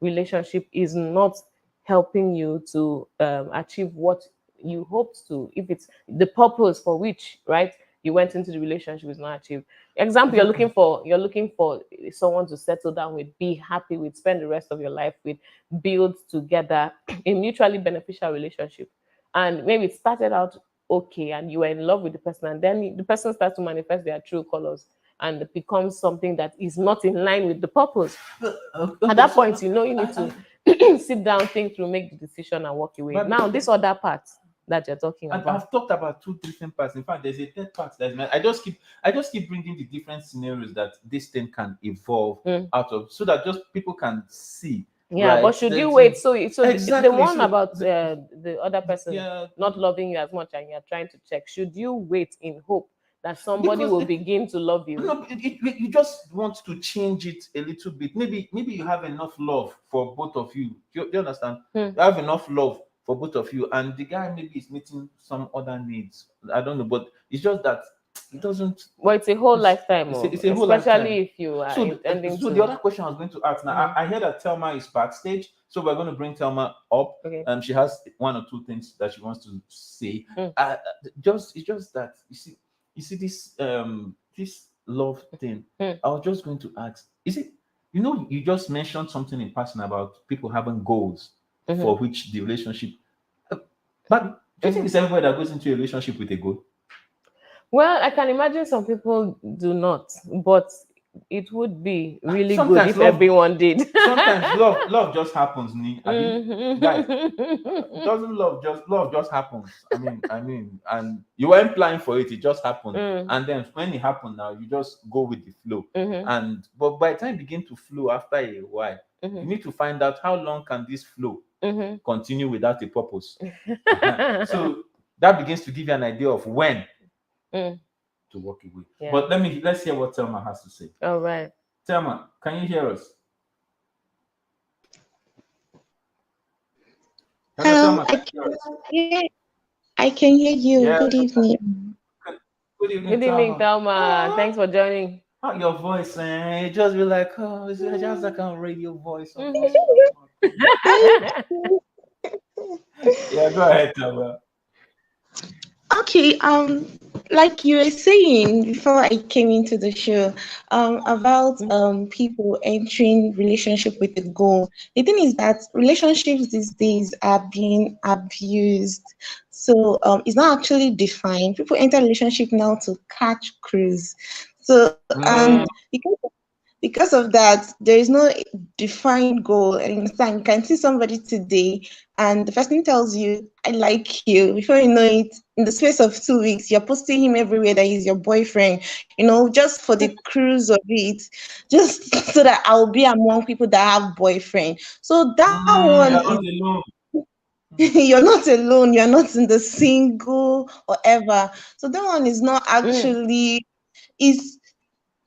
S2: relationship is not helping you to achieve what you hoped to. If it's the purpose for which, right, you went into the relationship is not achieved. Example, you're looking for someone to settle down with, be happy with, spend the rest of your life with, build together a mutually beneficial relationship. And maybe it started out okay and you were in love with the person, and then the person starts to manifest their true colors and it becomes something that is not in line with the purpose. At that point, you need to sit down, think through, make the decision and walk away. Now this other part that you're talking about,
S3: I've talked about two different parts. In fact, there's a third part I just keep bringing the different scenarios that this thing can evolve out of, so that just people can see.
S2: Yeah,
S3: right?
S2: But should you wait? So
S3: exactly.
S2: the one about the other person not loving you as much and you're trying to check, should you wait in hope that somebody will begin to love you?
S3: No, you just want to change it a little bit. Maybe you have enough love for both of you. Do you understand? You have enough love for both of you, and the guy maybe is meeting some other needs. I don't know, but it's just that it doesn't.
S2: Well, it's a whole lifetime,
S3: it's a whole lifetime.
S2: Especially if you are intending
S3: so
S2: to.
S3: The other question I was going to ask now, I heard that Thelma is backstage, so we're going to bring Thelma up.
S2: Okay.
S3: She has one or two things that she wants to say. It's just that you see this this love thing. I was just going to ask, is it, you just mentioned something in passing about people having goals for which the relationship, but do you think it's everybody that goes into a relationship with a goal?
S2: Well, I can imagine some people do not, but it would be really
S3: Sometimes
S2: good if everyone did.
S3: Sometimes love just happens, guys. Doesn't love just happens? I mean, and you weren't planning for it; it just happened. And then when it happened, now you just go with the flow. But by the time it begin to flow after a while, you need to find out how long can this flow continue without a purpose. So that begins to give you an idea of when to walk away.
S2: Yeah.
S3: But let's hear what Thelma has to say.
S2: All right.
S3: Thelma, can you hear us?
S4: Hello, I can hear you.
S3: Yeah.
S4: Good evening.
S3: Good
S2: evening, Thelma. Thanks for joining.
S3: Your voice, it just be like, it's just like a radio voice. Yeah, go ahead, Thelma.
S4: Okay, like you were saying before I came into the show, about people entering relationship with a goal. The thing is that relationships these days are being abused. So it's not actually defined. People enter relationship now to catch cruise. So because of that, there is no defined goal. And you can see somebody today and the person tells you, I like you. Before you know it, in the space of 2 weeks, you're posting him everywhere that he's your boyfriend, just for the cruise of it, just so that I'll be among people that have boyfriend. So that one is, you're not alone. You're not in the single or ever. So that one is not actually,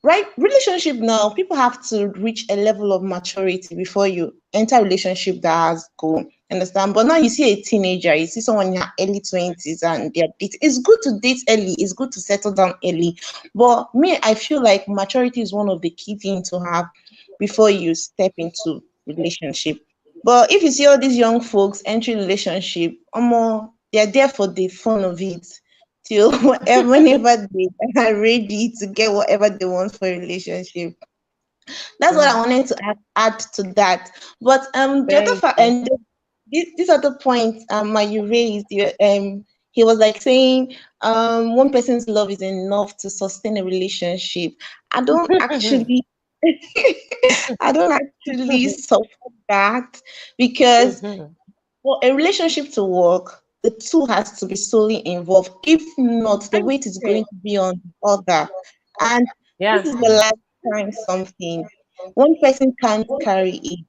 S4: right. Relationship now, people have to reach a level of maturity before you enter a relationship that has goal. Understand? But now you see a teenager, you see someone in their early 20s and they're dating. It's good to date early, it's good to settle down early. But me, I feel like maturity is one of the key things to have before you step into relationship. But if you see all these young folks entering relationship, they're there for the fun of it. Till whenever they are ready to get whatever they want for a relationship. That's what I wanted to add to that. But the other and this other point you raised, he was like saying one person's love is enough to sustain a relationship. I don't actually I don't actually support that because for a relationship to work, the two has to be solely involved. If not, the weight is going to be on the other. And
S2: Yeah.
S4: this is the lifetime something. One person can't carry it.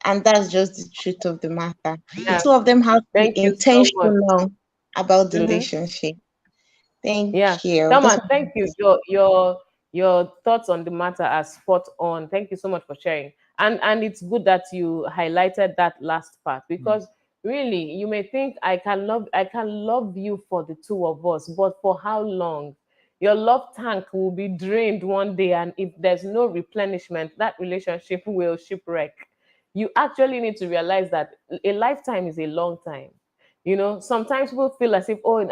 S4: And that's just the truth of the matter. The
S2: Yeah.
S4: two of them have to be
S2: Thank you so much.
S4: intentional about the relationship.
S2: Yeah,
S4: Thank you. That's
S2: Thelma, thank you. Your thoughts on the matter are spot on. Thank you so much for sharing. And it's good that you highlighted that last part because really you may think I can love you for the two of us, but for how long? Your love tank will be drained one day, and if there's no replenishment, that relationship will shipwreck. You actually need to realize that a lifetime is a long time. You know, sometimes people feel as if, oh,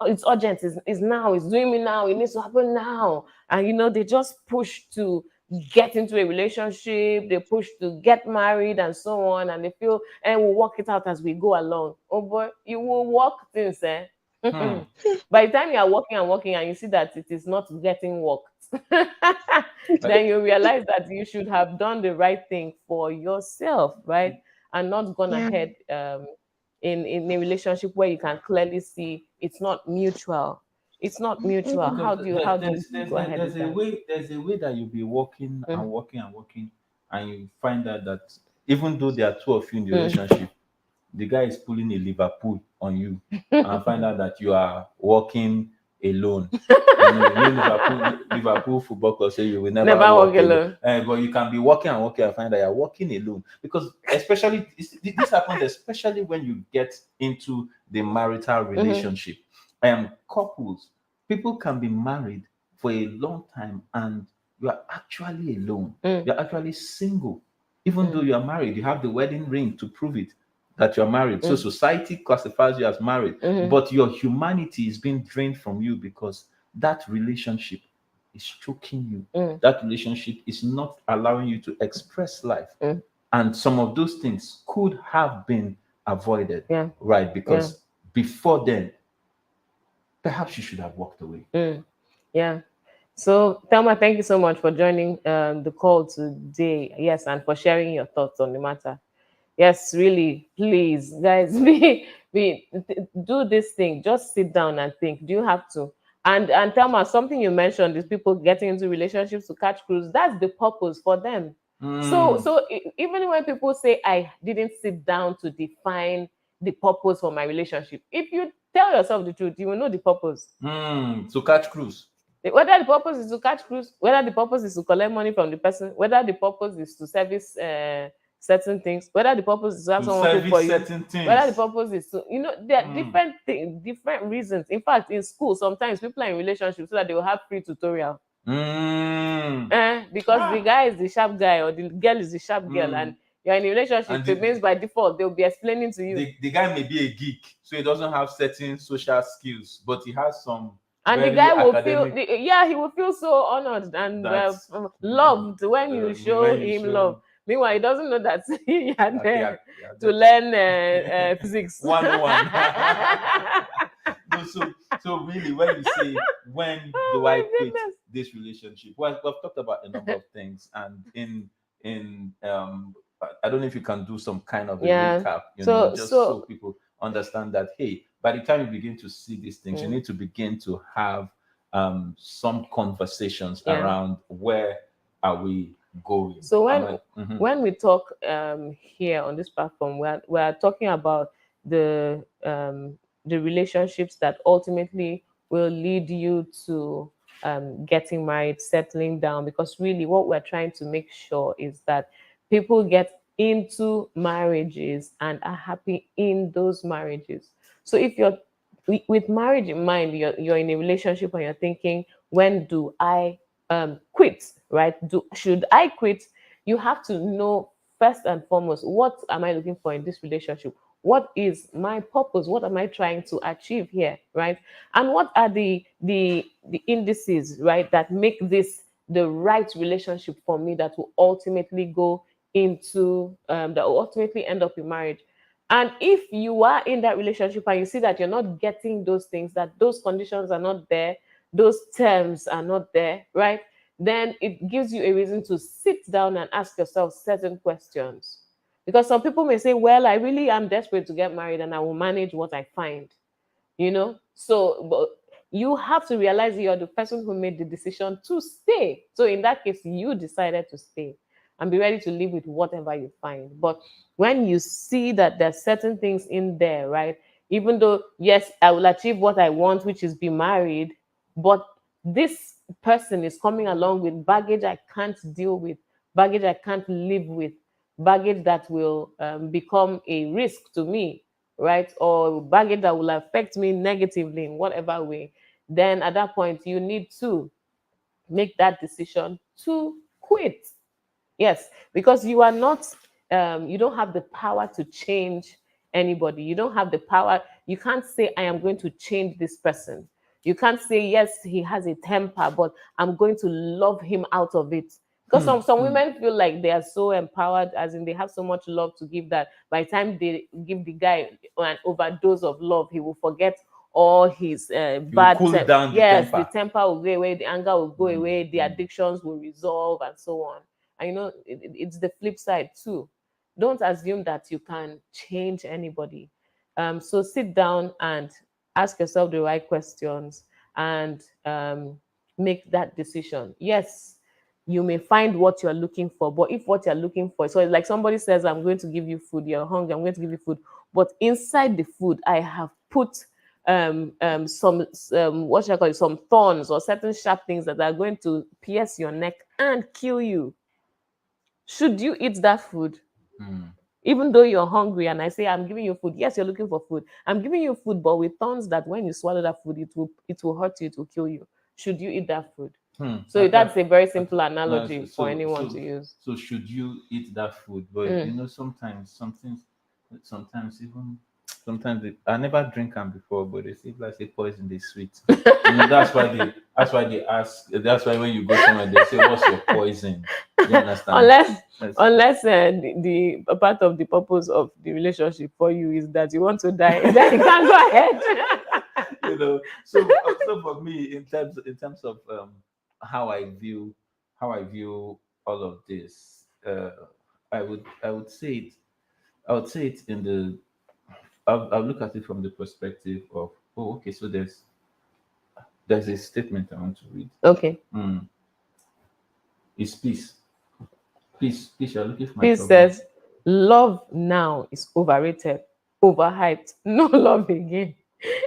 S2: it's urgent, it's now, it's doing me now, it needs to happen now. And, you know, they just push to get into a relationship, they push to get married and so on. And they feel, and we'll work it out as we go along. Oh, boy, you will work things, eh? By the time you are working and working and you see that it is not getting worked, then you realize that you should have done the right thing for yourself, right? And not gone
S4: yeah.
S2: ahead in a relationship where you can clearly see it's not mutual. It's not mutual.
S4: Mhm.
S2: How do you go ahead with that?
S3: There's a way that you'll be working and working and working, and you find out that even though there are two of you in the relationship, the guy is pulling a Liverpool on you, and find out that you are working alone. Liverpool Football Club say you will never
S2: Never
S3: walk
S2: walk
S3: alone.
S2: alone.
S3: But you can be walking and walking and find that you're walking alone. Because especially this happens especially when you get into the marital relationship. Couples, people can be married for a long time and you are actually alone. You're actually single. Even though you are married, you have the wedding ring to prove it that you're married. So society classifies you as married, but your humanity is being drained from you because that relationship is choking you. That relationship is not allowing you to express life. And some of those things could have been avoided,
S2: Yeah.
S3: right? Because before then, perhaps you should have walked away.
S2: Yeah. So, Thelma, thank you so much for joining the call today. Yes, and for sharing your thoughts on the matter. Yes, really, please, guys, do this thing. Just sit down and think. Do you have to? And Thelma, something you mentioned is people getting into relationships to catch cruise. That's the purpose for them. Even when people say I didn't sit down to define the purpose for my relationship, if you tell yourself the truth, you will know the purpose.
S3: To catch cruise.
S2: Whether the purpose is to catch cruise, whether the purpose is to collect money from the person, whether the purpose is to service certain things, whether the purpose is to have someone cook for you, whether the purpose is to, there are different things, different reasons. In fact, in school, sometimes people are in relationships so that they will have free tutorial. Because the guy is the sharp guy or the girl is the sharp girl, and you're in a relationship, it means by default they'll be explaining to you.
S3: The guy may be a geek, so he doesn't have certain social skills, but he has some.
S2: And the guy will feel, he will feel so honored and loved when you show him love. Meanwhile, he doesn't know that you are there to learn physics.
S3: 101. So really, when you say, when do I quit this relationship? Well, we've talked about a number of things, and in I don't know if you can do some kind of a recap, so people understand that, hey, by the time you begin to see these things, you need to begin to have some conversations around where are we going.
S2: So when we talk here on this platform, we're talking about the relationships that ultimately will lead you to getting married, settling down, because really what we're trying to make sure is that people get into marriages and are happy in those marriages. So if you're with marriage in mind, you're in a relationship and you're thinking, when do I quit, right? Should I quit? You have to know first and foremost, what am I looking for in this relationship? What is my purpose? What am I trying to achieve here, right? And what are the indices, right, that make this the right relationship for me, that will ultimately go into that will ultimately end up in marriage? And if you are in that relationship and you see that you're not getting those things, that those conditions are not there, those terms are not there, right? then it gives you a reason to sit down and ask yourself certain questions. Because some people may say, well, I really am desperate to get married and I will manage what I find, So, but you have to realize you're the person who made the decision to stay. So in that case, you decided to stay and be ready to live with whatever you find. But when you see that there's certain things in there, right? Even though, yes, I will achieve what I want, which is be married, but this person is coming along with baggage I can't deal with, baggage I can't live with, baggage that will become a risk to me, right? Or baggage that will affect me negatively in whatever way, then at that point, you need to make that decision to quit. Yes, because you are not, you don't have the power to change anybody. You don't have the power. You can't say, I am going to change this person. You can't say, yes, he has a temper, but I'm going to love him out of it. Because some women feel like they are so empowered, as in they have so much love to give, that by the time they give the guy an overdose of love, he will forget all his bad
S3: cool down the
S2: yes,
S3: temper.
S2: the temper will go away, the anger will go away, the addictions will resolve, and so on. And it's the flip side too. Don't assume that you can change anybody. So sit down and ask yourself the right questions and make that decision. Yes, you may find what you're looking for, but if what you're looking for, so it's like somebody says, I'm going to give you food, you're hungry, I'm going to give you food, but inside the food, I have put some what should I call it, some thorns or certain sharp things that are going to pierce your neck and kill you. Should you eat that food? Even though you're hungry and I say, I'm giving you food, yes, you're looking for food, I'm giving you food, but with thorns that when you swallow that food, it will hurt you, it will kill you. Should you eat that food? So that's a very simple analogy for anyone to use.
S3: So should you eat that food? But sometimes I never drink them before, but they say like say poison they sweet. That's why they ask. That's why when you go somewhere they say, "What's your poison?" You understand?
S2: Unless the part of the purpose of the relationship for you is that you want to die, then you can go ahead.
S3: So for me, in terms of how I view all of this, I would say it in the I'll look at it from the perspective of, oh, okay, so there's a statement I want to read.
S2: Okay.
S3: It's peace. Peace, you're looking for my
S2: Peace says, love now is overrated, overhyped, no love again.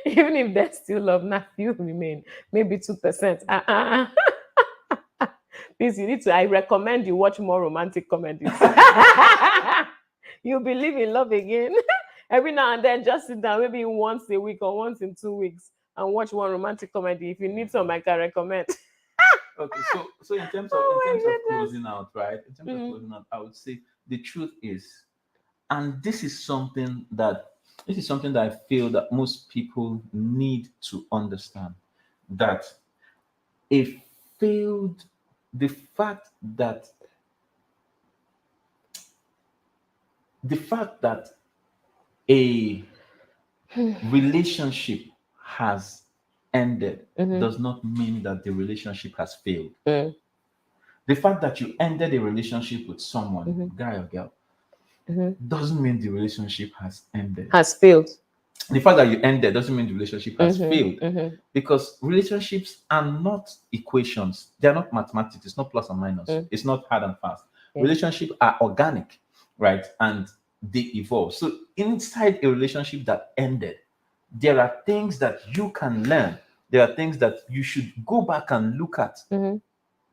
S2: Even if there's still love, now few remain, maybe 2%. Please, I recommend you watch more romantic comedies. You'll believe in love again. Every now and then, just sit down, maybe once a week or once in 2 weeks, and watch one romantic comedy. If you need some, I can recommend.
S3: Okay, so in terms of closing out, right? In terms of closing out, I would say the truth is, and this is something that I feel that most people need to understand, that the fact that a relationship has ended does not mean that the relationship has failed. The fact that you ended a relationship with someone, guy or girl, doesn't mean the relationship has ended.
S2: Has failed.
S3: The fact that you ended doesn't mean the relationship has failed. Because relationships are not equations. They are not mathematics. It's not plus and minus. It's not hard and fast. Relationships are organic, right? And they evolve. So inside a relationship that ended, there are things that you can learn. There are things that you should go back and look at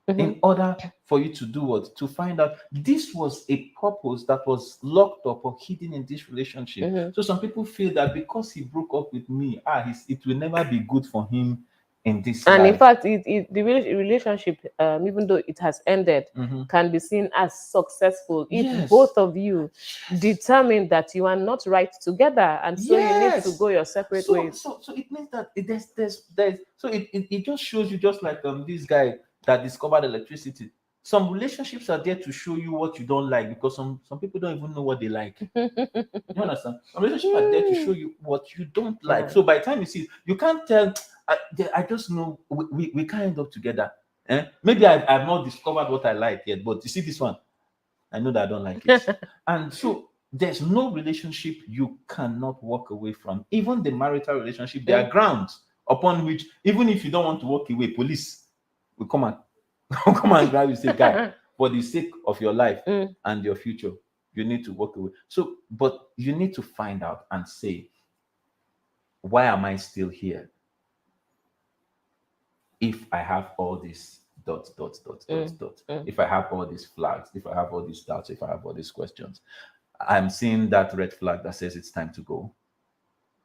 S3: in order for you to do what? To find out this was a purpose that was locked up or hidden in this relationship. So some people feel that because he broke up with me, it will never be good for him in this
S2: and
S3: life.
S2: In fact, the relationship, even though it has ended, can be seen as successful if both of you determine that you are not right together, and so you need to go your separate ways.
S3: So it means that it just shows you, just like this guy that discovered electricity. Some relationships are there to show you what you don't like, because some people don't even know what they like. You understand? Some relationships are there to show you what you don't like. So by the time you see, you can't tell. I just know we can't end up together. Maybe I've not discovered what I like yet, but you see this one, I know that I don't like it. And so there's no relationship you cannot walk away from. Even the marital relationship, there are grounds upon which, even if you don't want to walk away, police will come and grab you, say, guy, for the sake of your life and your future, you need to walk away. So, but you need to find out and say, why am I still here? If I have all these ... if I have all these flags, if I have all these doubts, if I have all these questions, I'm seeing that red flag that says it's time to go.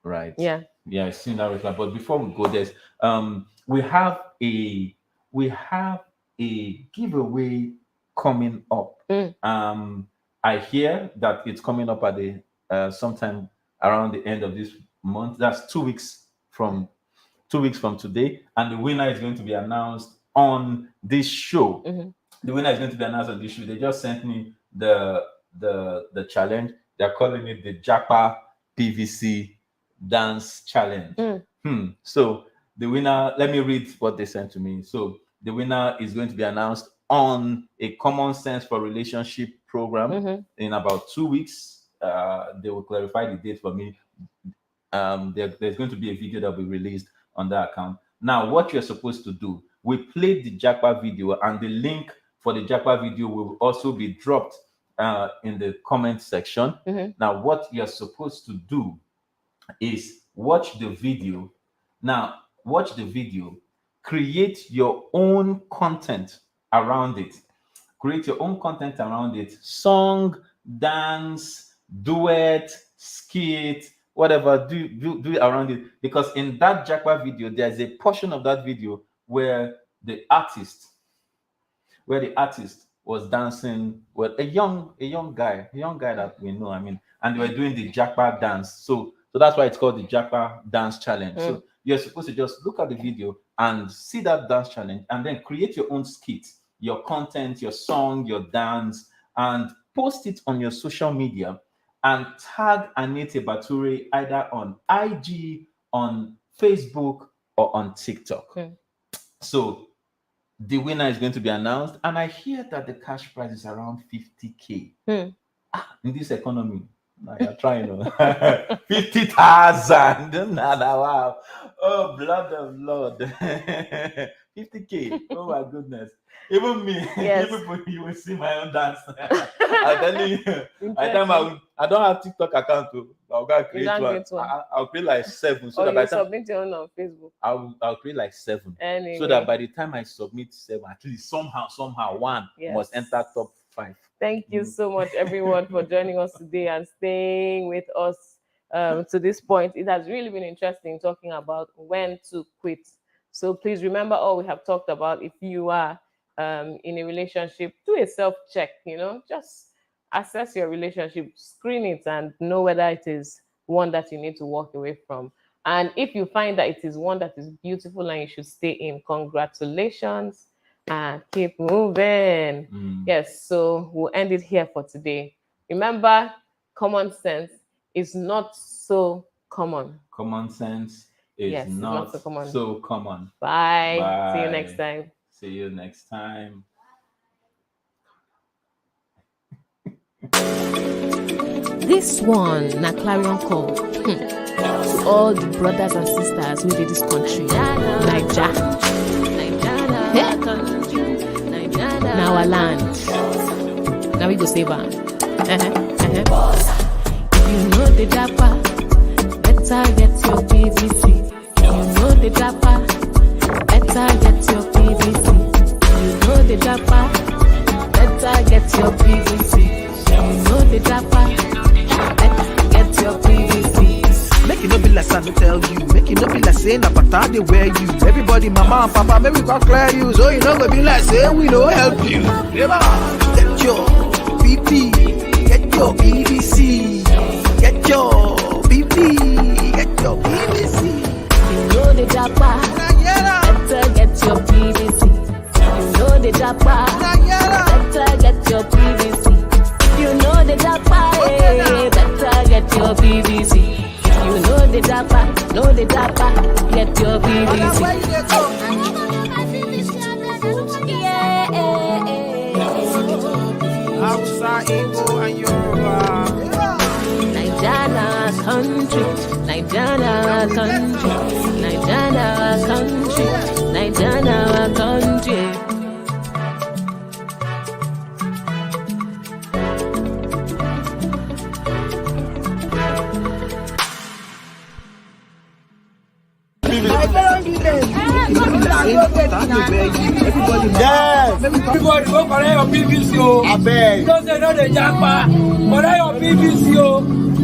S3: Right? Yeah, I've seen that red flag. But before we go, there's we have a giveaway coming up. I hear that it's coming up at the sometime around the end of this month. That's 2 weeks from today, and the winner is going to be announced on this show. The winner is going to be announced on this show. They just sent me the challenge. They're calling it the Japa PVC Dance Challenge. So the winner, let me read what they sent to me. So the winner is going to be announced on a Common Sense for Relationship program in about 2 weeks. They will clarify the date for me. There's going to be a video that will be released on that account. Now, what you're supposed to do, we played the Japa video, and the link for the Japa video will also be dropped in the comment section. Now, what you're supposed to do is watch the video. Now, watch the video, create your own content around it. Create your own content around it. Song, dance, duet, skit, whatever, do it around it. Because in that Japa video, there's a portion of that video where the artist was dancing with a young guy that we know, and they were doing the Japa dance. So that's why it's called the Japa Dance Challenge. So you're supposed to just look at the video and see that dance challenge, and then create your own skit, your content, your song, your dance, and post it on your social media and tag Anietie Bature either on IG, on Facebook, or on TikTok. So the winner is going to be announced, and I hear that the cash prize is around 50K. In this economy, you're trying 50,000. Wow. Oh, blood of Lord. 50K. Oh my goodness. Even me, even you will see my own dance. I'm telling you, I don't have TikTok account too. I'll go create one. I'll create like 7. So that by the time
S2: submit your own on Facebook.
S3: I'll create like 7.
S2: Anyway.
S3: So that by the time I submit 7, at least somehow one must enter top 5.
S2: Thank you so much, everyone, for joining us today and staying with us to this point. It has really been interesting talking about when to quit. So please remember all we have talked about. If you are in a relationship, do a self-check, just assess your relationship, screen it, and know whether it is one that you need to walk away from. And if you find that it is one that is beautiful and you should stay in, congratulations, and keep moving. Yes, so we'll end it here for today. Remember, common sense is not so common.
S3: Common sense is not so common.
S2: Bye. See you next time.
S3: See you next time.
S2: This one, na clarion call. To all the brothers and sisters who did this country. Naija. Now our land. Now we go save am. If you know the Japa, better get your PVC. You know the Japa, better get your PVC. You know the Japa, better get your PVC. You know the Japa, better get your PVC.
S1: Make it no be like Santa tell you. Make it no be like saying that Pata they wear you. Everybody, mama and papa, maybe we can clear you. So you know go be like saying we don't help you. Get your BP, get your PVC, get your BP, get your PVC.
S2: You know the Japa, better get your PVC. You know the Japa, better get your PVC. You know the Japa, better get your PVC. You know the Japa, get your PVC.
S1: Hausa, Igbo, and Yoruba.
S2: Nigeria country, Nigeria country, Nigeria country, Nigeria country.
S5: Everybody go collect your PVC. I beg. Don't say no the japa. Collect your PVC.